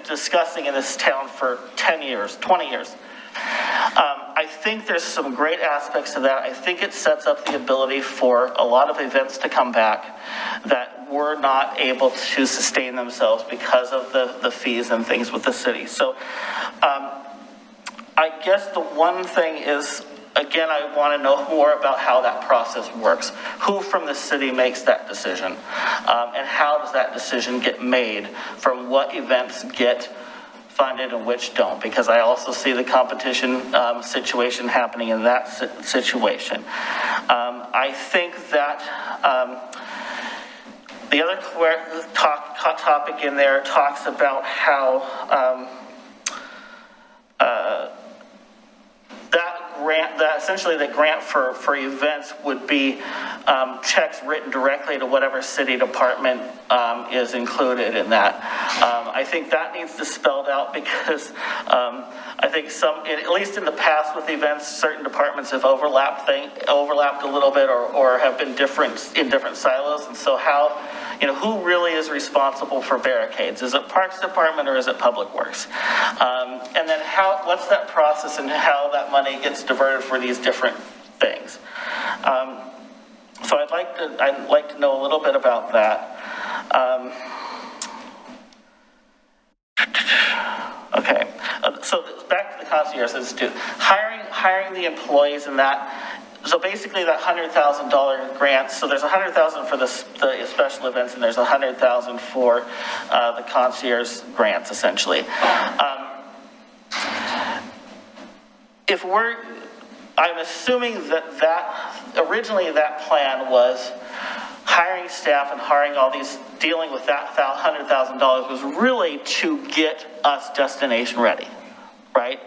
discussing in this town for 10 years, 20 years. I think there's some great aspects to that. I think it sets up the ability for a lot of events to come back that were not able to sustain themselves because of the fees and things with the city. So I guess the one thing is, again, I want to know more about how that process works. Who from the city makes that decision? And how does that decision get made from what events get funded and which don't? Because I also see the competition situation happening in that situation. I think that the other topic in there talks about how that essentially the grant for events would be checks written directly to whatever city department is included in that. I think that needs to spelled out, because I think at least in the past with events, certain departments have overlapped a little bit, or have been in different silos. And so how, who really is responsible for barricades? Is it Parks Department or is it Public Works? And then what's that process and how that money gets diverted for these different things? So I'd like to know a little bit about that. Okay, so back to the Concierge Institute. Hiring the employees and that. So basically that $100,000 grant, so there's $100,000 for the special events, and there's $100,000 for the concierge grants, essentially. I'm assuming that originally that plan was hiring staff and hiring all these, dealing with that $100,000 was really to get us destination ready, right?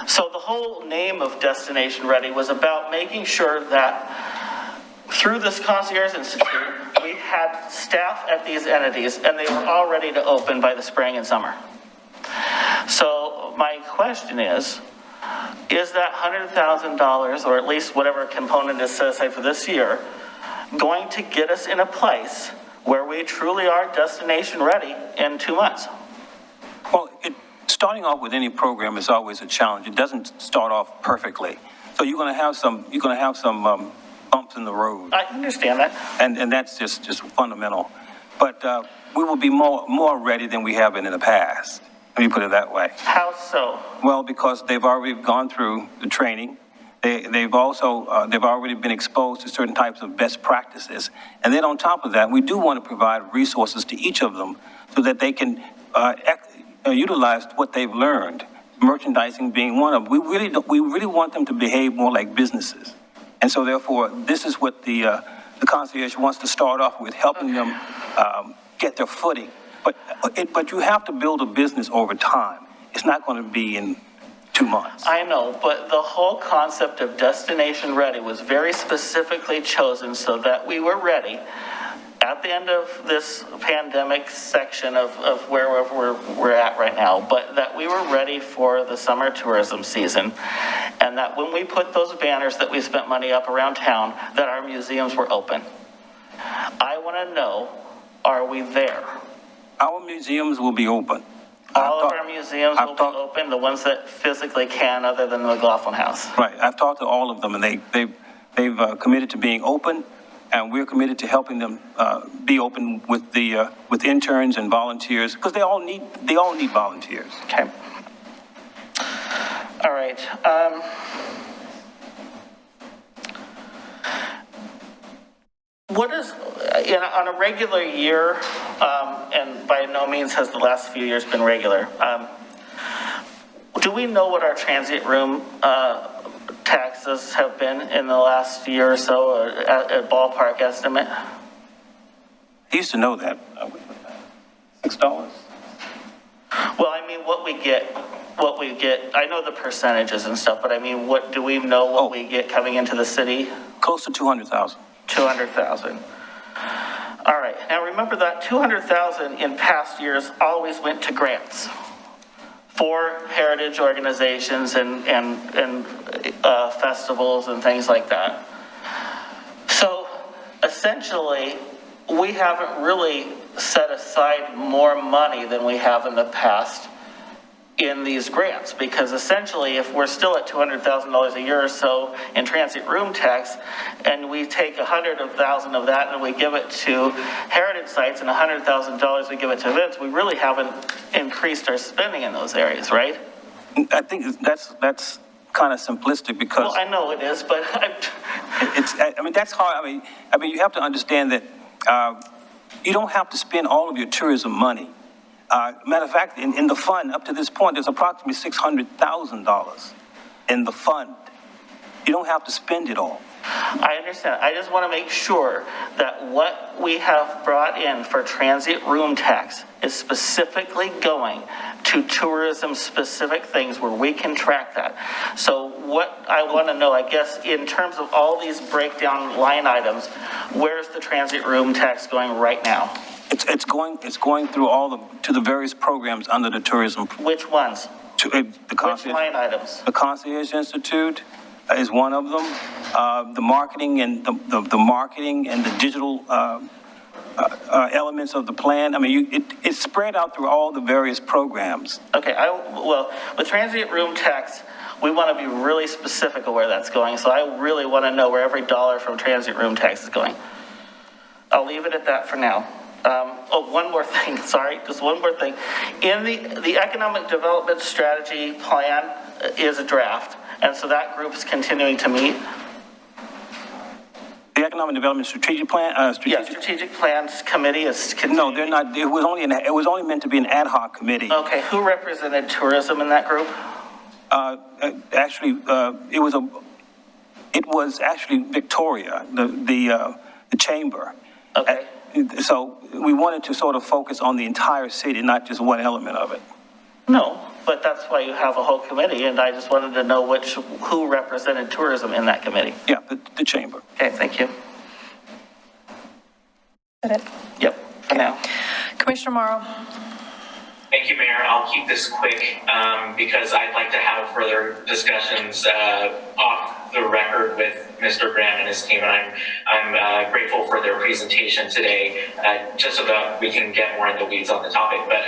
So the whole name of Destination Ready was about making sure that through this Concierge Institute, we had staff at these entities and they were all ready to open by the spring and summer. So my question is that $100,000, or at least whatever component is set aside for this year, going to get us in a place where we truly are destination ready in 2 months? Well, starting off with any program is always a challenge. It doesn't start off perfectly. So you're going to have some bumps in the road. I understand that. And that's just fundamental. But we will be more ready than we have been in the past. Let me put it that way. How so? Well, because they've already gone through the training. They've already been exposed to certain types of best practices. And then on top of that, we do want to provide resources to each of them so that they can utilize what they've learned, merchandising being one of them. We really want them to behave more like businesses. And so therefore, this is what the concierge wants to start off with, helping them get their footing. But you have to build a business over time. It's not going to be in 2 months. I know, but the whole concept of Destination Ready was very specifically chosen so that we were ready at the end of this pandemic section of wherever we're at right now, but that we were ready for the summer tourism season, and that when we put those banners that we spent money up around town, that our museums were open. I want to know, are we there? Our museums will be open. All of our museums will be open, the ones that physically can, other than the McLaughlin House. Right. I've talked to all of them, and they've committed to being open, and we're committed to helping them be open with interns and volunteers, because they all need volunteers. Okay. All right. What is, on a regular year, and by no means has the last few years been regular, do we know what our transient room taxes have been in the last year or so, or a ballpark estimate? I used to know that. $6? Well, I mean, what we get what we get? I know the percentages and stuff, but I mean, what, do we know what we get coming into the city? Close to 200,000. 200,000. All right, now remember that 200,000 in past years always went to grants for heritage organizations and festivals and things like that. So essentially, we haven't really set aside more money than we have in the past in these grants, because essentially if we're still at $200,000 a year or so in transit room tax, and we take $100,000 of that and we give it to heritage sites and $100,000 we give it to events, we really haven't increased our spending in those areas, right? I think that's kind of simplistic because. Well, I know it is, but that's hard. I mean, you have to understand that you don't have to spend all of your tourism money. Matter of fact, in the fund, up to this point, there's approximately $600,000 in the fund. You don't have to spend it all. I understand. I just want to make sure that what we have brought in for transit room tax is specifically going to tourism-specific things where we can track that. So what I want to know, I guess, in terms of all these breakdown line items, where's the transit room tax going right now? It's going through to the various programs under the tourism. Which ones? Which line items? The Concierge Institute is one of them. The marketing and the marketing and the digital elements of the plan. I mean, it's spread out through all the various programs. Okay, well, with transient room tax, we want to be really specific of where that's going. So I really want to know where every dollar from transient room tax is going. I'll leave it at that for now. One more thing, sorry, just one more thing. In the economic development strategy plan is a draft, and so that group's continuing to meet. The Economic Development Strategic Plan? Strategic Plans Committee is continuing. No, they're not. It was only meant to be an ad hoc committee. Okay, who represented tourism in that group? Actually, it was actually Victoria, the chamber. Okay. So we wanted to sort of focus on the entire city, not just one element of it. No, but that's why you have a whole committee, and I just wanted to know who represented tourism in that committee. Yeah, the chamber. Okay, thank you. Is that it? Yep, for now. Commissioner Morrow. Thank you, Mayor. I'll keep this quick because I'd like to have further discussions off the record with Mr. Graham and his team, and I'm grateful for their presentation today, just so that we can get more in the weeds on the topic. But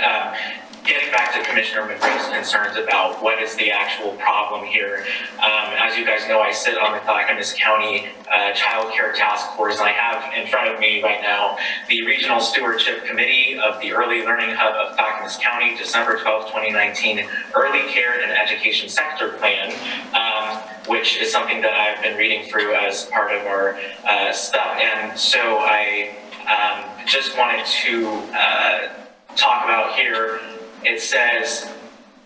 getting back to Commissioner McGrath's concerns about what is the actual problem here, as you guys know, I sit on the Clackamas County Child Care Task Force, and I have in front of me right now the Regional Stewardship Committee of the Early Learning Hub of Clackamas County, December 12, 2019, Early Care and Education Sector Plan, which is something that I've been reading through as part of our stuff. And so I just wanted to talk about here. It says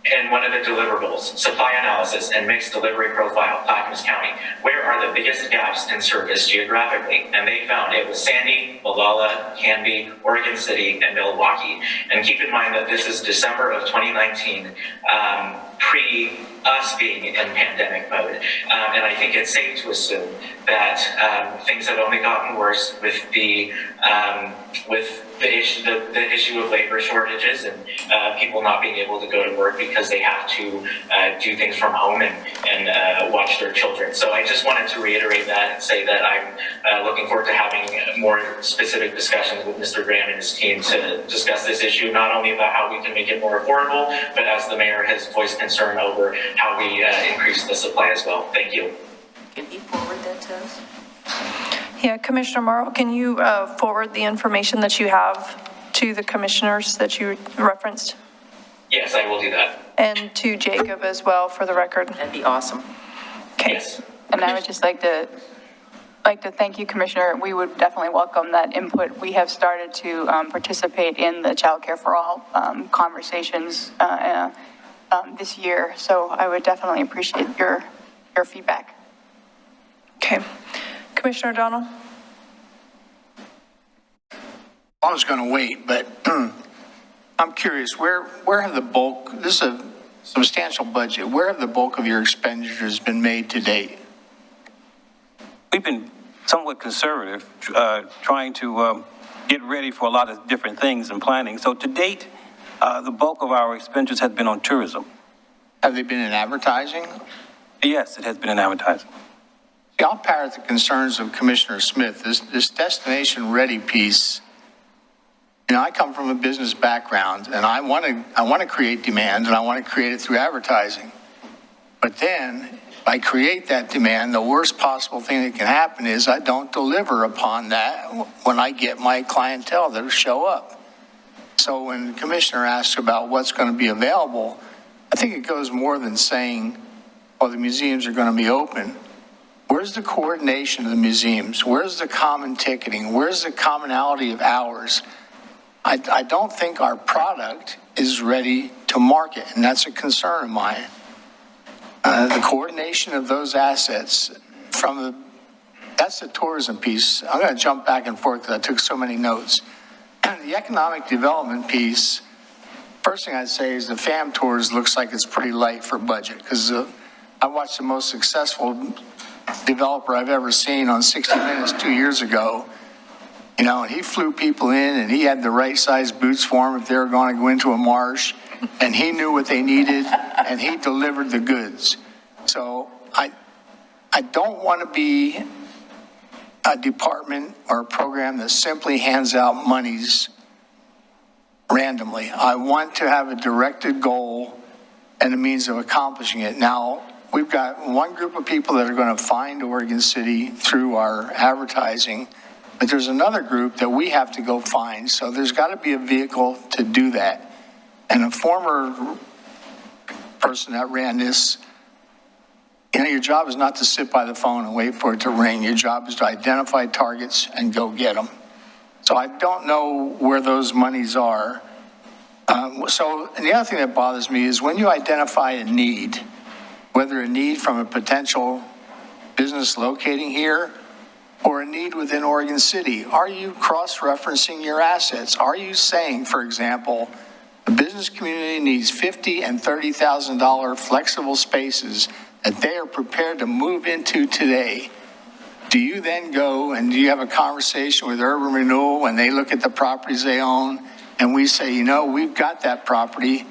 in one of the deliverables, supply analysis and mixed delivery profile, Clackamas County, where are the biggest gaps in service geographically? And they found it was Sandy, Molalla, Canby, Oregon City, and Milwaukee. And keep in mind that this is December of 2019, pre us being in pandemic mode. And I think it's safe to assume that things have only gotten worse with the issue of labor shortages and people not being able to go to work because they have to do things from home and watch their children. So I just wanted to reiterate that and say that I'm looking forward to having more specific discussions with Mr. Graham and his team to discuss this issue, not only about how we can make it more affordable, but as the mayor has voiced concern over how we increase the supply as well. Thank you. Can he forward that to us? Yeah, Commissioner Morrow, can you forward the information that you have to the commissioners that you referenced? Yes, I will do that. And to Jacob as well, for the record. That'd be awesome. Okay. Yes. And I would just like to thank you, Commissioner. We would definitely welcome that input. We have started to participate in the Child Care for All conversations this year, so I would definitely appreciate your feedback. Okay. Commissioner O'Donnell? I was going to wait, but I'm curious, where have the bulk, this is substantial budget. Where have the bulk of your expenditures been made to date? We've been somewhat conservative, trying to get ready for a lot of different things and planning. So to date, the bulk of our expenditures has been on tourism. Have they been in advertising? Yes, it has been in advertising. See, I'll parrot the concerns of Commissioner Smith. This destination ready piece, you know, I come from a business background, and I want to create demand, and I want to create it through advertising. But then, if I create that demand, the worst possible thing that can happen is I don't deliver upon that when I get my clientele that show up. So when the commissioner asks about what's going to be available, I think it goes more than saying, oh, the museums are going to be open. Where's the coordination of the museums? Where's the common ticketing? Where's the commonality of hours? I don't think our product is ready to market, and that's a concern of mine. The coordination of those assets that's the tourism piece. I'm going to jump back and forth because I took so many notes. The economic development piece, first thing I'd say is the FAM tours looks like it's pretty light for budget, because I watched the most successful developer I've ever seen on 60 Minutes 2 years ago. You know, and he flew people in, and he had the right size boots for them if they were going to go into a marsh, and he knew what they needed, and he delivered the goods. So I don't want to be a department or a program that simply hands out monies randomly. I want to have a directed goal and a means of accomplishing it. Now, we've got one group of people that are going to find Oregon City through our advertising, but there's another group that we have to go find. So there's got to be a vehicle to do that. And a former person that ran this, you know, your job is not to sit by the phone and wait for it to ring. Your job is to identify targets and go get them. So I don't know where those monies are. And the other thing that bothers me is when you identify a need, whether a need from a potential business locating here or a need within Oregon City, are you cross-referencing your assets? Are you saying, for example, the business community needs $50,000 and $30,000 flexible spaces that they are prepared to move into today? Do you then go and do you have a conversation with Urban Renewal when they look at the properties they own and we say, you know, we've got that property,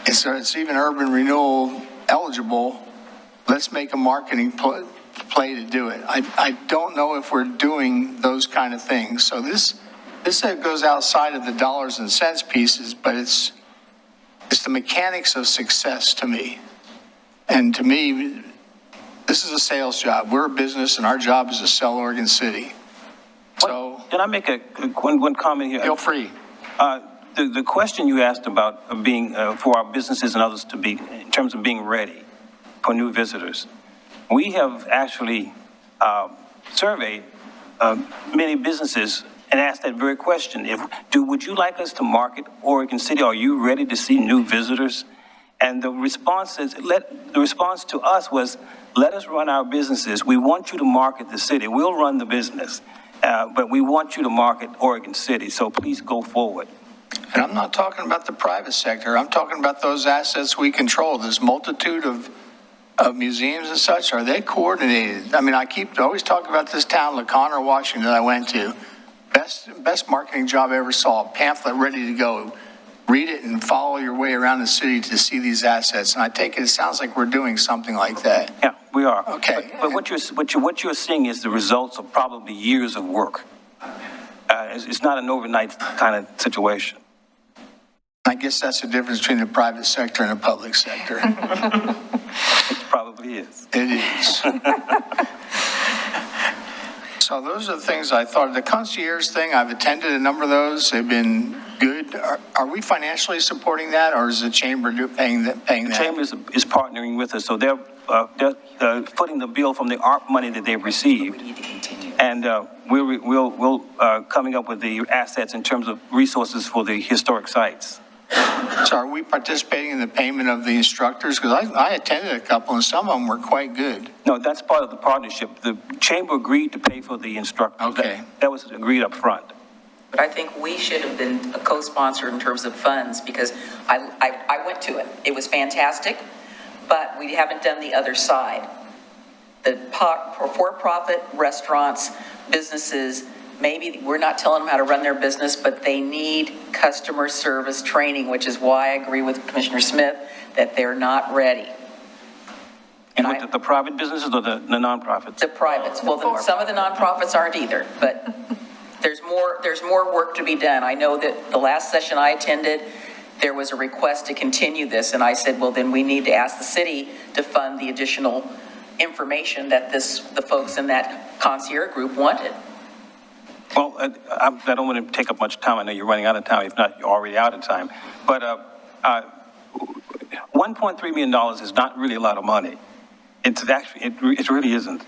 it's even Urban Renewal eligible, let's make a marketing play to do it. I don't know if we're doing those kind of things. So this goes outside of the dollars and cents pieces, but it's the mechanics of success to me. And to me, this is a sales job. We're a business, and our job is to sell Oregon City. So, can I make one comment here? Feel free. The question you asked about being for our businesses and others to be in terms of being ready for new visitors, we have actually surveyed many businesses and asked that very question: would you like us to market Oregon City? Are you ready to see new visitors? And the response to us was, let us run our businesses. We want you to market the city. We'll run the business, but we want you to market Oregon City. So please go forward. And I'm not talking about the private sector. I'm talking about those assets we control. This multitude of museums and such. Are they coordinated? I mean, I always talk about this town, LaConner, Washington, that I went to. Best marketing job I ever saw. Pamphlet ready to go. Read it and follow your way around the city to see these assets. And I take it sounds like we're doing something like that. Yeah, we are. Okay. But what you're seeing is the results of probably years of work. It's not an overnight kind of situation. I guess that's the difference between the private sector and the public sector. It probably is. It is. So those are the things I thought. The concierge thing, I've attended a number of those. They've been good. Are we financially supporting that, or is the chamber paying that? The chamber is partnering with us, so they're footing the bill from the ARP money that they've received, and we'll coming up with the assets in terms of resources for the historic sites. So are we participating in the payment of the instructors? Because I attended a couple, and some of them were quite good. No, that's part of the partnership. The chamber agreed to pay for the instructors. Okay. That was agreed up front. But I think we should have been a co-sponsor in terms of funds, because I went to it. It was fantastic, but we haven't done the other side. The for-profit restaurants, businesses, maybe we're not telling them how to run their business, but they need customer service training, which is why I agree with Commissioner Smith that they're not ready. And with the private businesses or the nonprofits? The privates, well, some of the nonprofits aren't either, but there's more work to be done. I know that the last session I attended, there was a request to continue this, and I said, well, then we need to ask the city to fund the additional information that the folks in that concierge group wanted. Well, I don't want to take up much time. I know you're running out of time. If not, you're already out of time. But $1.3 million is not really a lot of money. It's actually, it really isn't.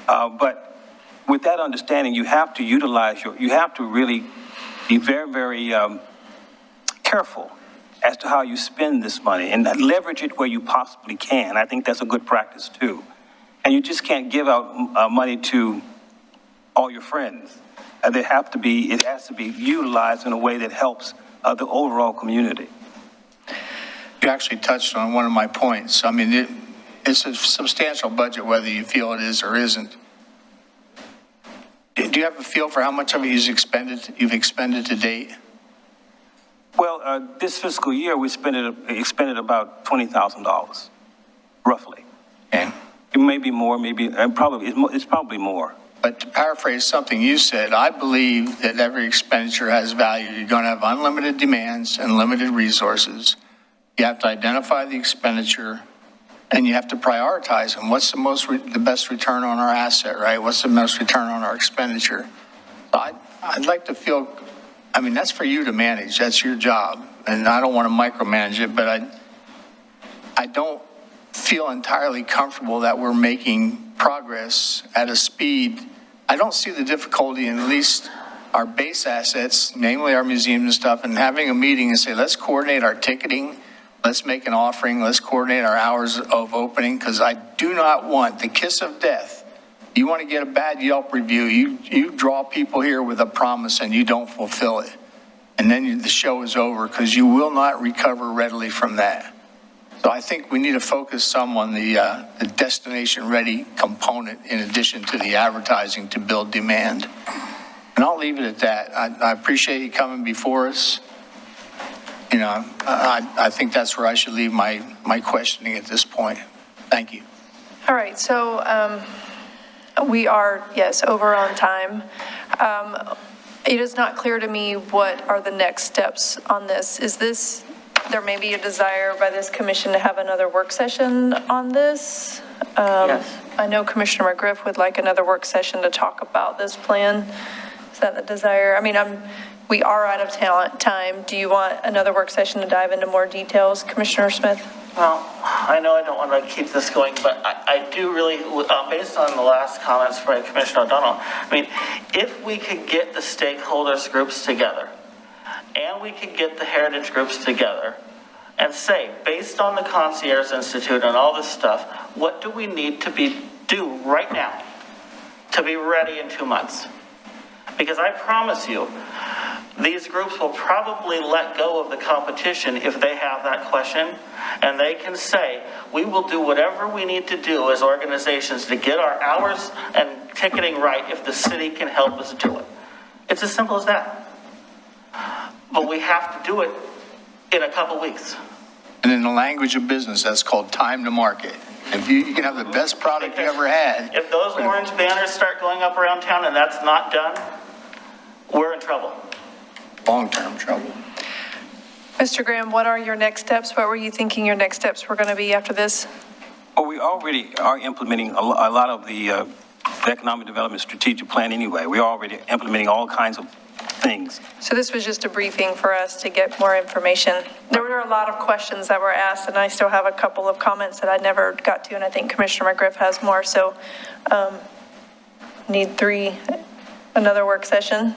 But with that understanding, you have to utilize you have to really be very, very careful as to how you spend this money and leverage it where you possibly can. I think that's a good practice too. And you just can't give out money to all your friends. It has to be utilized in a way that helps the overall community. You actually touched on one of my points. I mean, it's a substantial budget, whether you feel it is or isn't. Do you have a feel for how much of it you've expended to date? Well, this fiscal year, we expended about $20,000, roughly. Okay. It may be more, it's probably more. But to paraphrase something you said, I believe that every expenditure has value. You're going to have unlimited demands and limited resources. You have to identify the expenditure, and you have to prioritize them. What's the best return on our asset, right? What's the most return on our expenditure? I'd like to feel, I mean, that's for you to manage. That's your job. And I don't want to micromanage it, but I don't feel entirely comfortable that we're making progress at a speed. I don't see the difficulty in at least our base assets, namely our museums and stuff, and having a meeting and say, let's coordinate our ticketing, let's make an offering, let's coordinate our hours of opening, because I do not want the kiss of death. You want to get a bad Yelp review, you draw people here with a promise and you don't fulfill it. And then the show is over, because you will not recover readily from that. So I think we need to focus some on the destination-ready component in addition to the advertising to build demand. And I'll leave it at that. I appreciate you coming before us. You know, I think that's where I should leave my questioning at this point. Thank you. All right, so we are, yes, over on time. It is not clear to me what are the next steps on this. Is this, there may be a desire by this commission to have another work session on this? Yes. I know Commissioner McGriff would like another work session to talk about this plan. Is that the desire? I mean, we are out of time. Do you want another work session to dive into more details, Commissioner Smith? Well, I know I don't want to keep this going, but I do really, based on the last comments by Commissioner O'Donnell, I mean, if we could get the stakeholders groups together, and we could get the heritage groups together, and say, based on the Concierge Institute and all this stuff, what do we need to do right now to be ready in 2 months? Because I promise you, these groups will probably let go of the competition if they have that question, and they can say, we will do whatever we need to do as organizations to get our hours and ticketing right if the city can help us do it. It's as simple as that. But we have to do it in a couple weeks. And in the language of business, that's called time to market. If you can have the best product you ever had. If those orange banners start going up around town and that's not done, we're in trouble. Long-term trouble. Mr. Graham, what are your next steps? What were you thinking your next steps were going to be after this? Well, we already are implementing a lot of the economic development strategic plan anyway. We're already implementing all kinds of things. So this was just a briefing for us to get more information. There were a lot of questions that were asked, and I still have a couple of comments that I never got to, and I think Commissioner McGriff has more. So need another work session.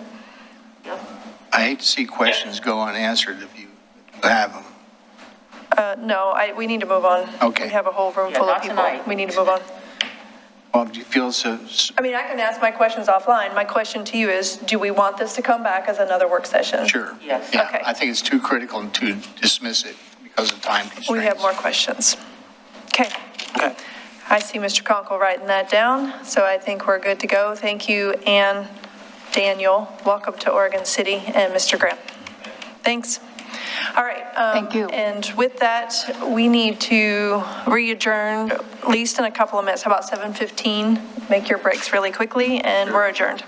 I hate to see questions go unanswered if you have them. No, we need to move on. Okay. We have a whole room Yeah, full of not people. tonight. We need to move on. Well, do you feel so, I mean, I can ask my questions offline. My question to you is, do we want this to come back as another work session? sure? Yes. Yeah, Okay. I think it's too critical to dismiss it because of time constraints. We have more questions. Okay. Okay. I see Mr. Conkle writing that down, so I think we're good to go. Thank you, Ann, Daniel. Welcome to Oregon City, and Mr. Graham. Thanks. All right. Thank you. And with that, we need to re-adjourn at least in a couple of minutes, how about 7:15? Make your breaks really quickly, and we're adjourned.